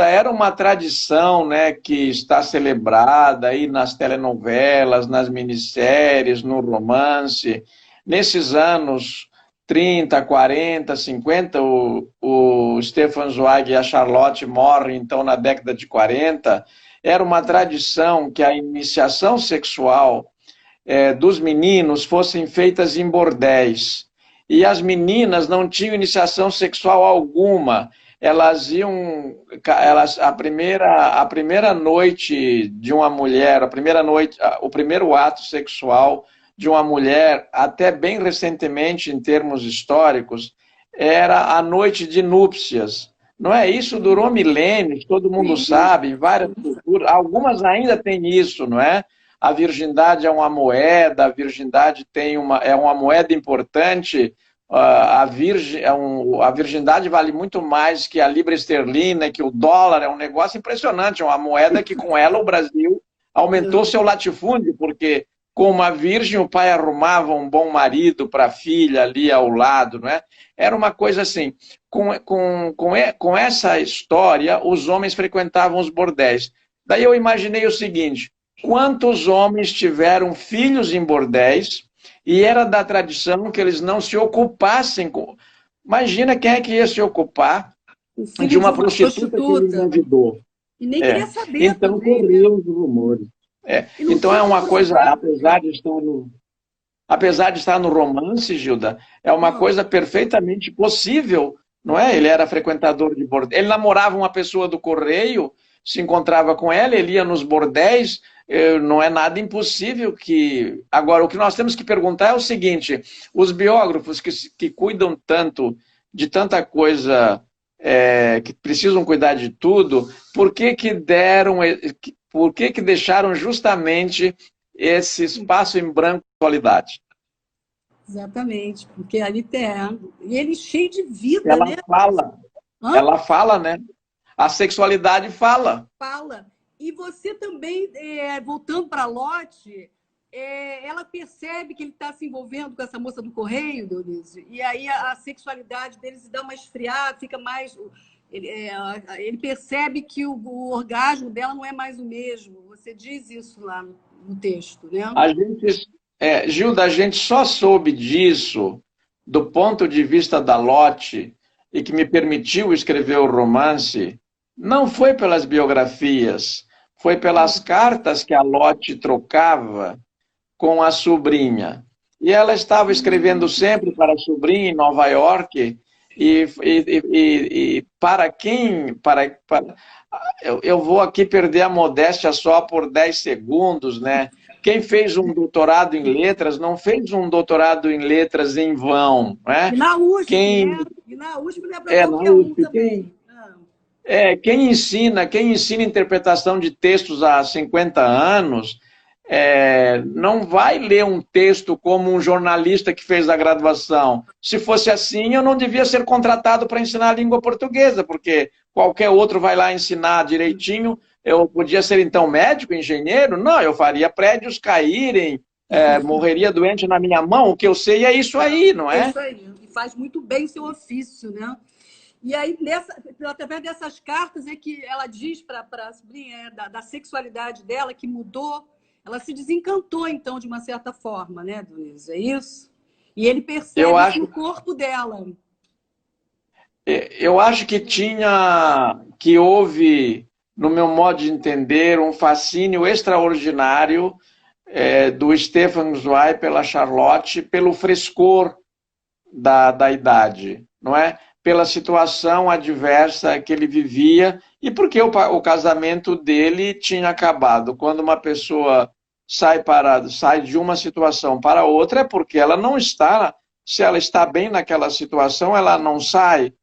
[SPEAKER 3] era uma tradição, né, que está celebrada aí nas telenovelas, nas minisséries, no romance. Nesses anos 30, 40, 50, o Stefan Zweig e a Charlotte morrem, então, na década de 40. Era uma tradição que a iniciação sexual dos meninos fossem feitas em bordéis. E as meninas não tinham iniciação sexual alguma. Elas iam... a primeira noite de uma mulher, o primeiro ato sexual de uma mulher, até bem recentemente, em termos históricos, era a noite de núpcias. Não é? Isso durou milênios, todo mundo sabe, várias culturas, algumas ainda têm isso, não é? a virgindade é uma moeda, a virgindade é uma moeda importante, a virgindade vale muito mais que a libra esterlina, que o dólar, é um negócio impressionante, é uma moeda que com ela o Brasil aumentou seu latifúndio, porque com uma virgem o pai arrumava um bom marido para a filha ali ao lado, não é? Era uma coisa assim. Com essa história, os homens frequentavam os bordéis. Daí eu imaginei o seguinte: quantos homens tiveram filhos em bordéis e era da tradição que eles não se ocupassem com... Imagina quem é que ia se ocupar de uma prostituta que ele engravidou.
[SPEAKER 1] E nem queria saber.
[SPEAKER 3] Então corriam os rumores. Então é uma coisa, apesar de estar no romance, Gilda, é uma coisa perfeitamente possível, não é? Ele era frequentador de bordéis, ele namorava uma pessoa do correio, se encontrava com ela, ele ia nos bordéis, não é nada impossível que... Agora, o que nós temos que perguntar é o seguinte: os biógrafos que cuidam tanto de tanta coisa, que precisam cuidar de tudo, por que deixaram justamente esse espaço em branco de qualidade?
[SPEAKER 1] Exatamente, porque ali tem... E ele cheio de vida,
[SPEAKER 3] ela
[SPEAKER 1] né?
[SPEAKER 3] Ela fala, né? A sexualidade fala.
[SPEAKER 1] Fala. E você também, voltando para Lotte, ela percebe que ele está se envolvendo com essa moça do correio, Dionísio, e aí a sexualidade dele se dá uma esfriada, fica mais... Ele percebe que o orgasmo dela não é mais o mesmo. Você diz isso lá no texto, né?
[SPEAKER 3] Gilda, a gente só soube disso do ponto de vista da Lotte, e que me permitiu escrever o romance, não foi pelas biografias, foi pelas cartas que a Lotte trocava com a sobrinha. E ela estava escrevendo sempre para a sobrinha em Nova York, e para quem... Eu vou aqui perder a modéstia só por 10 segundos, né? Quem fez um doutorado em letras não fez um doutorado em letras em vão, né?
[SPEAKER 1] E na USP, né? E na USP não é para qualquer um também.
[SPEAKER 3] Quem ensina interpretação de textos há 50 anos, não vai ler um texto como um jornalista que fez a graduação. Se fosse assim, eu não devia ser contratado para ensinar a língua portuguesa, porque qualquer outro vai lá ensinar direitinho. Eu podia ser, então, médico, engenheiro? Não, eu faria prédios caírem, morreria doente na minha mão. O que eu sei é isso aí, não é?
[SPEAKER 1] É isso aí. E faz muito bem o seu ofício, né? E aí, através dessas cartas, é que ela diz para a sobrinha da sexualidade dela, que mudou. Ela se desencantou, então, de uma certa forma, né, Dionísio? É isso? E ele percebe no corpo dela.
[SPEAKER 3] Eu acho que houve, no meu modo de entender, um fascínio extraordinário do Stefan Zweig pela Charlotte, pelo frescor da idade, não é? Pela situação adversa que ele vivia e porque o casamento dele tinha acabado. Quando uma pessoa sai de uma situação para outra, é porque ela não está, se ela está bem naquela situação, ela não sai.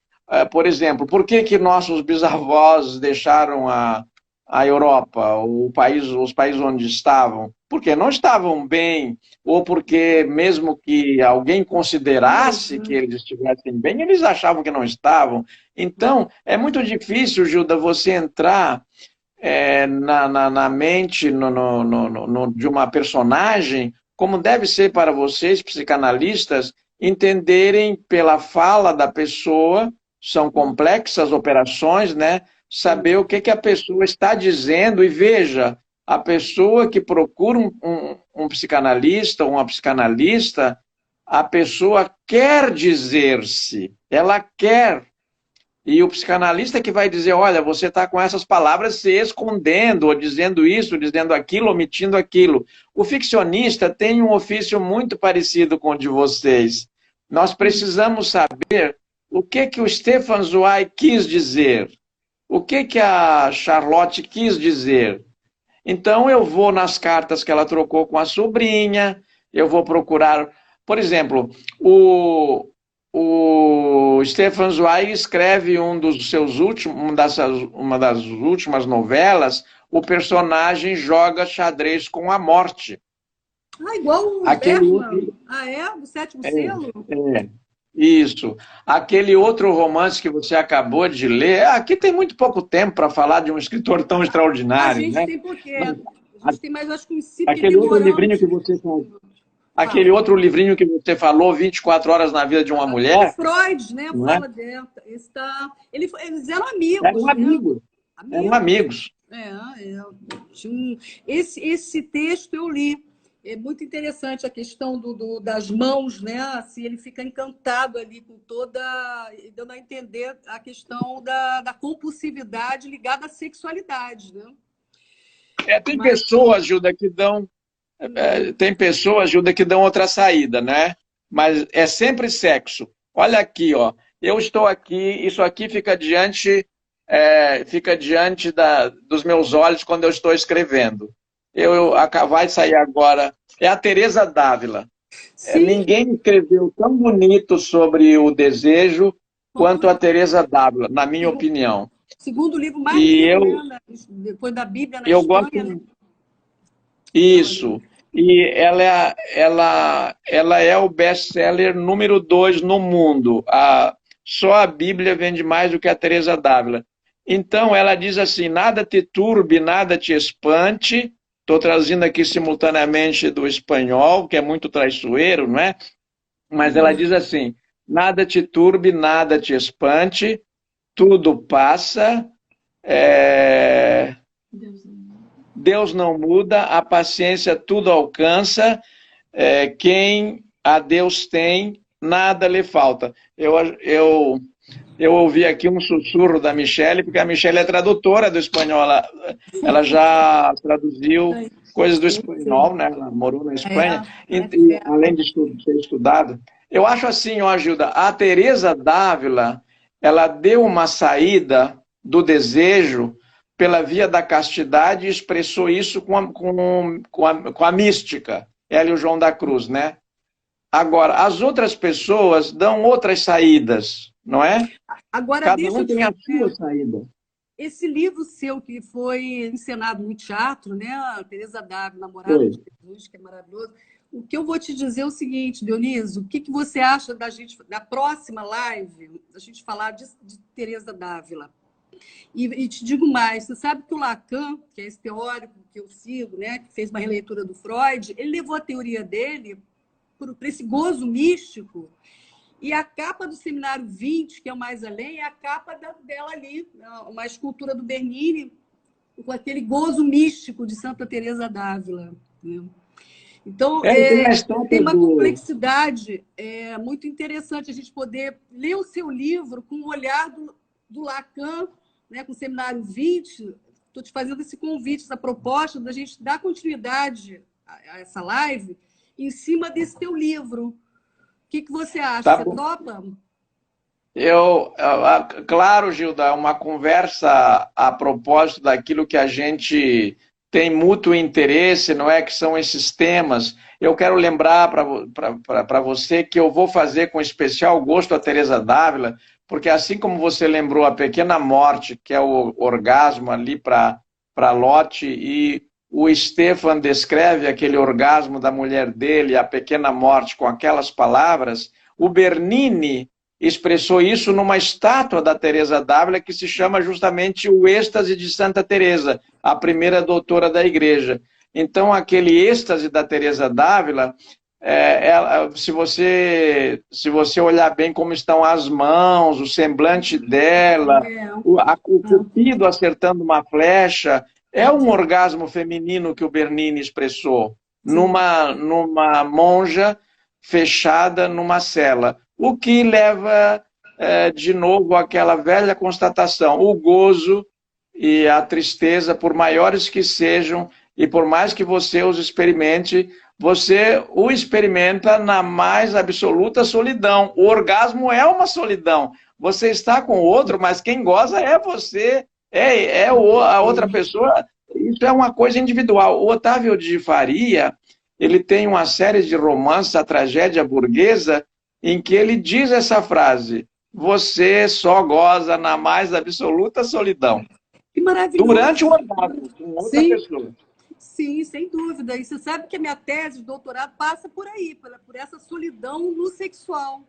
[SPEAKER 3] Por exemplo, por que nossos bisavós deixaram a Europa, os países onde estavam? Porque não estavam bem, ou porque mesmo que alguém considerasse que eles estivessem bem, eles achavam que não estavam. Então, é muito difícil, Gilda, você entrar na mente de uma personagem, como deve ser para vocês, psicanalistas, entenderem pela fala da pessoa, são complexas operações, né? Saber o que a pessoa está dizendo. E veja, a pessoa que procura um psicanalista ou uma psicanalista, a pessoa quer dizer-se, ela quer. E o psicanalista que vai dizer, olha, você está com essas palavras se escondendo, ou dizendo isso, dizendo aquilo, omitindo aquilo. O ficcionista tem um ofício muito parecido com o de vocês. Nós precisamos saber o que o Stefan Zweig quis dizer, o que a Charlotte quis dizer. Então eu vou nas cartas que ela trocou com a sobrinha, eu vou procurar, por exemplo, o Stefan Zweig escreve uma das últimas novelas, o personagem joga xadrez com a morte.
[SPEAKER 1] Ah, igual o
[SPEAKER 3] Aquele
[SPEAKER 1] Bergman.
[SPEAKER 3] outro...
[SPEAKER 1] Ah, é? Do Sétimo Selo?
[SPEAKER 3] É, isso. Aquele outro romance que você acabou de ler, aqui tem muito pouco tempo para falar de um escritor tão
[SPEAKER 1] A
[SPEAKER 3] extraordinário,
[SPEAKER 1] gente
[SPEAKER 3] né?
[SPEAKER 1] tem porque.
[SPEAKER 3] Mas
[SPEAKER 1] A gente tem mais, acho que uns 5
[SPEAKER 3] aquele outro livrinho
[SPEAKER 1] ignorantes.
[SPEAKER 3] que você falou, aquele
[SPEAKER 1] Fala.
[SPEAKER 3] outro livrinho que você falou, 24 horas na vida de uma
[SPEAKER 1] O
[SPEAKER 3] mulher,
[SPEAKER 1] Freud, né?
[SPEAKER 3] não é?
[SPEAKER 1] Fala dela. Eles eram amigos,
[SPEAKER 3] Eram
[SPEAKER 1] né?
[SPEAKER 3] amigos, eram
[SPEAKER 1] Amigos.
[SPEAKER 3] amigos.
[SPEAKER 1] Tinha esse texto eu li. É muito interessante a questão das mãos, né? Se ele fica encantado ali com toda. Dando a entender a questão da compulsividade ligada à sexualidade, né?
[SPEAKER 3] Tem
[SPEAKER 1] Mas,
[SPEAKER 3] pessoas, Gilda, que dão tem pessoas, Gilda, que dão outra saída, né? Mas é sempre sexo. Olha aqui, ó. Eu estou aqui, isso aqui fica diante dos meus olhos quando eu estou escrevendo. Vai sair agora. É a Teresa d'Ávila.
[SPEAKER 1] sim,
[SPEAKER 3] Ninguém escreveu tão bonito sobre o desejo quanto a Teresa d'Ávila, na minha opinião.
[SPEAKER 1] segundo livro mais
[SPEAKER 3] E
[SPEAKER 1] lido,
[SPEAKER 3] eu,
[SPEAKER 1] né? Depois da Bíblia na
[SPEAKER 3] eu
[SPEAKER 1] Espanha,
[SPEAKER 3] gosto
[SPEAKER 1] né?
[SPEAKER 3] isso. E ela é o best-seller número 2 no mundo. Só a Bíblia vende mais do que a Teresa d'Ávila. Então, ela diz assim, nada te turbe, nada te espante. Estou trazendo aqui simultaneamente do espanhol, que é muito traiçoeiro, não é? Mas ela diz assim, nada te turbe, nada te espante, tudo passa, Deus não muda, a paciência tudo alcança, quem a Deus tem, nada lhe falta. Eu ouvi aqui um sussurro da Michele, porque a Michele é tradutora do espanhol, ela já traduziu coisas do espanhol, né? Ela morou na Espanha, além de ter estudado. Eu acho assim, ó, Gilda, a Teresa d'Ávila, ela deu uma saída do desejo pela via da castidade e expressou isso com a mística, ela e o João da Cruz, né? Agora, as outras pessoas dão outras saídas, não é?
[SPEAKER 1] Agora,
[SPEAKER 3] Cada um tem a sua saída.
[SPEAKER 1] Esse livro seu que foi encenado no teatro, né? A Teresa d'Ávila, Namorada de Jesus, que é maravilhoso. O que eu vou te dizer é o seguinte, Dionísio, o que você acha da próxima live, a gente falar de Teresa d'Ávila? E te digo mais, você sabe que o Lacan, que é esse teórico que eu sigo, né, que fez uma releitura do Freud, ele levou a teoria dele para esse gozo místico, e a capa do Seminário 20, que é o Mais Além, é a capa dela ali, uma escultura do Bernini, com aquele gozo místico de Santa Teresa d'Ávila. Né? Então, tem uma complexidade muito interessante a gente poder ler o seu livro com o olhar do Lacan, né, com o Seminário 20. Estou te fazendo esse convite, essa proposta da gente dar continuidade a essa live em cima desse teu livro. O que você acha? Você topa?
[SPEAKER 3] Claro, Gilda, uma conversa a propósito daquilo que a gente tem mútuo interesse, não é? Que são esses temas. Eu quero lembrar para você que eu vou fazer com especial gosto a Teresa d'Ávila, porque assim como você lembrou a pequena morte, que é o orgasmo ali para Lotte, e o Stefan descreve aquele orgasmo da mulher dele, a pequena morte, com aquelas palavras, o Bernini expressou isso numa estátua da Teresa d'Ávila que se chama justamente o êxtase de Santa Teresa, a primeira doutora da igreja. Então, aquele êxtase da Teresa d'Ávila, se você olhar bem como estão as mãos, o semblante dela, o cupido acertando uma flecha, é um orgasmo feminino que o Bernini expressou numa monja fechada numa cela. O que leva, de novo, àquela velha constatação, o gozo e a tristeza, por maiores que sejam, e por mais que você os experimente, você o experimenta na mais absoluta solidão. O orgasmo é uma solidão. Você está com o outro, mas quem goza é você, a outra pessoa. Isso é uma coisa individual. O Otávio de Faria, ele tem uma série de romances, A Tragédia Burguesa, em que ele diz essa frase: você só goza na mais absoluta solidão.
[SPEAKER 1] Que maravilhoso.
[SPEAKER 3] Durante o orgasmo, com outra pessoa.
[SPEAKER 1] Sim, sem dúvida. E você sabe que a minha tese de doutorado passa por aí, por essa solidão no sexual.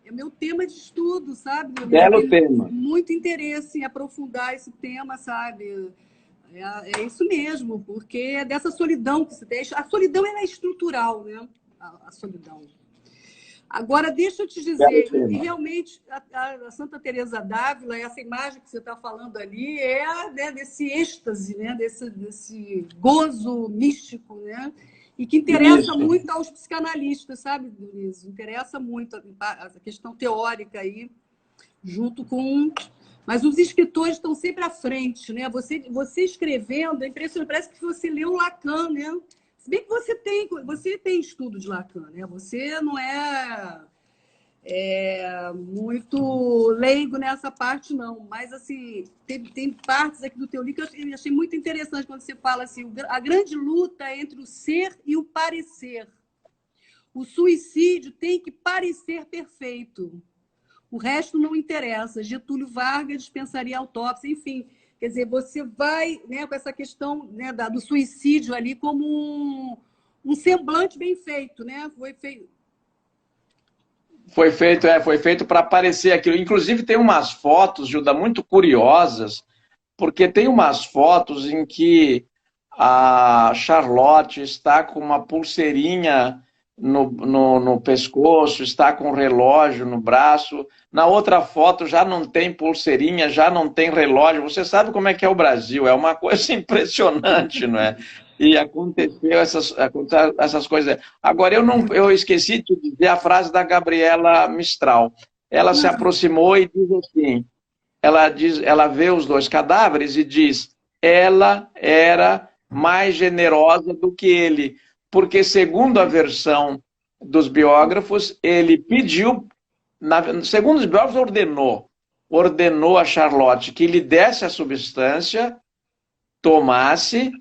[SPEAKER 1] É meu tema de estudo, sabe?
[SPEAKER 3] Belo tema.
[SPEAKER 1] Muito interesse em aprofundar esse tema, sabe? É isso mesmo, porque é dessa solidão que se tem. A solidão ela é estrutural, né? A solidão. Agora, deixa eu te dizer, e realmente a Santa Teresa d'Ávila, essa imagem que você está falando ali, né, desse êxtase, né, desse gozo místico, né, e que interessa muito aos psicanalistas, sabe, Denise? Interessa muito a questão teórica aí, junto com... Mas os escritores estão sempre à frente, né? Você escrevendo, é impressionante, parece que você leu Lacan, né? Se bem que você tem estudo de Lacan, né? Você não é muito leigo nessa parte, não. Mas, assim, tem partes aqui do teu livro que eu achei muito interessante quando você fala assim, a grande luta é entre o ser e o parecer. O suicídio tem que parecer perfeito. O resto não interessa. Getúlio Vargas dispensaria autópsia, enfim... Quer dizer, você vai, né, com essa questão, né, do suicídio ali como um semblante bem feito, né?
[SPEAKER 3] Foi feito para aparecer aquilo. Inclusive, tem umas fotos, Gilda, muito curiosas, porque tem umas fotos em que a Charlotte está com uma pulseirinha no pescoço, está com um relógio no braço. Na outra foto já não tem pulseirinha, já não tem relógio. Você sabe como é que é o Brasil, é uma coisa impressionante, não é? E aconteceu essas coisas. Agora, eu esqueci de dizer a frase da Gabriela Mistral. Ela se aproximou e diz assim, ela vê os dois cadáveres e diz, ela era mais generosa do que ele, porque, segundo a versão dos biógrafos, ele pediu, segundo os biógrafos, ordenou a Charlotte que lhe desse a substância, tomasse,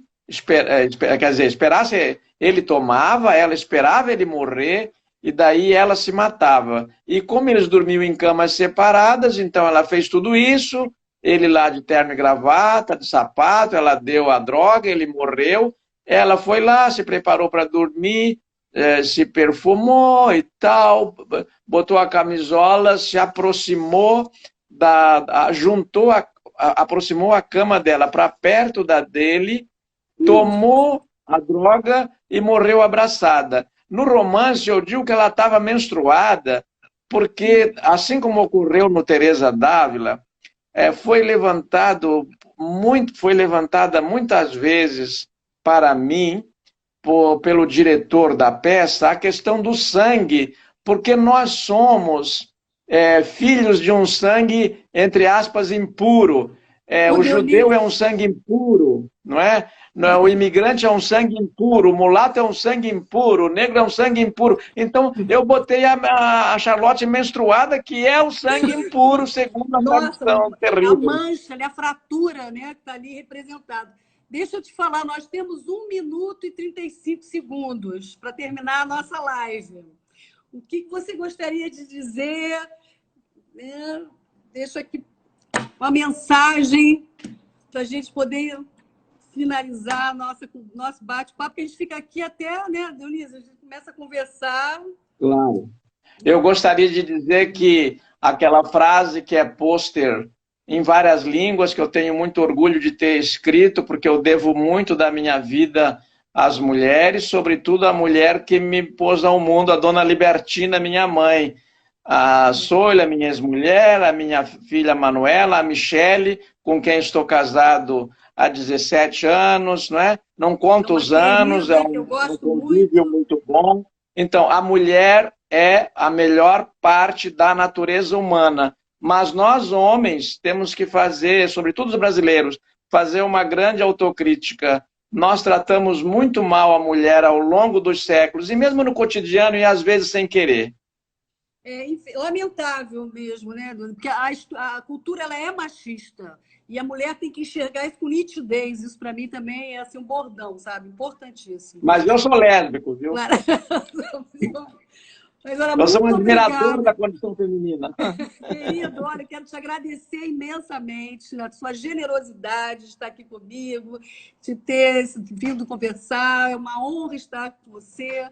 [SPEAKER 3] quer dizer, esperasse, ele tomava, ela esperava ele morrer, e daí ela se matava. E como eles dormiam em camas separadas, então ela fez tudo isso, ele lá de terno e gravata, de sapato, ela deu a droga, ele morreu, ela foi lá, se preparou para dormir, se perfumou e tal, botou a camisola, se aproximou, aproximou a cama dela para perto da dele, tomou a droga e morreu abraçada. No romance, eu digo que ela estava menstruada, porque, assim como ocorreu no Teresa d'Ávila, foi levantada muitas vezes para mim, pelo diretor da peça, a questão do sangue, porque nós somos filhos de um sangue, entre aspas, impuro. O judeu é um sangue impuro, não é? O imigrante é um sangue impuro, o mulato é um sangue impuro, o negro é um sangue impuro. Então, eu botei a Charlotte menstruada, que é o sangue impuro, segundo a tradução terrível.
[SPEAKER 1] A mancha, a fratura, né, que está ali representada. Deixa eu te falar, nós temos 1 minuto e 35 segundos para terminar a nossa live. O que você gostaria de dizer? Deixa aqui uma mensagem para a gente poder finalizar nosso bate-papo, porque a gente fica aqui até, né, Dionísio? A gente começa a conversar.
[SPEAKER 3] Claro. Eu gostaria de dizer que aquela frase que é pôster em várias línguas, que eu tenho muito orgulho de ter escrito, porque eu devo muito da minha vida às mulheres, sobretudo a mulher que me pôs ao mundo, a dona Libertina, minha mãe, a Sônia, minha ex-mulher, a minha filha Manuela, a Michele, com quem estou casado há 17 anos, não é? Não conto os anos, é um convívio muito bom. Então, a mulher é a melhor parte da natureza humana, mas nós, homens, temos que fazer, sobretudo os brasileiros, fazer uma grande autocrítica. Nós tratamos muito mal a mulher ao longo dos séculos, e mesmo no cotidiano, e às vezes sem querer.
[SPEAKER 1] É lamentável mesmo, né, Dona? Porque a cultura ela é machista e a mulher tem que enxergar isso com nitidez. Isso, para mim, também é assim, um bordão, sabe? Importantíssimo.
[SPEAKER 3] Mas eu sou lésbico, viu?
[SPEAKER 1] Claro. Agora,
[SPEAKER 3] Nós somos
[SPEAKER 1] muito
[SPEAKER 3] admiradores
[SPEAKER 1] obrigada.
[SPEAKER 3] da condição feminina.
[SPEAKER 1] Querido, olha, quero te agradecer imensamente a sua generosidade de estar aqui comigo, de ter vindo conversar. É uma honra estar com você.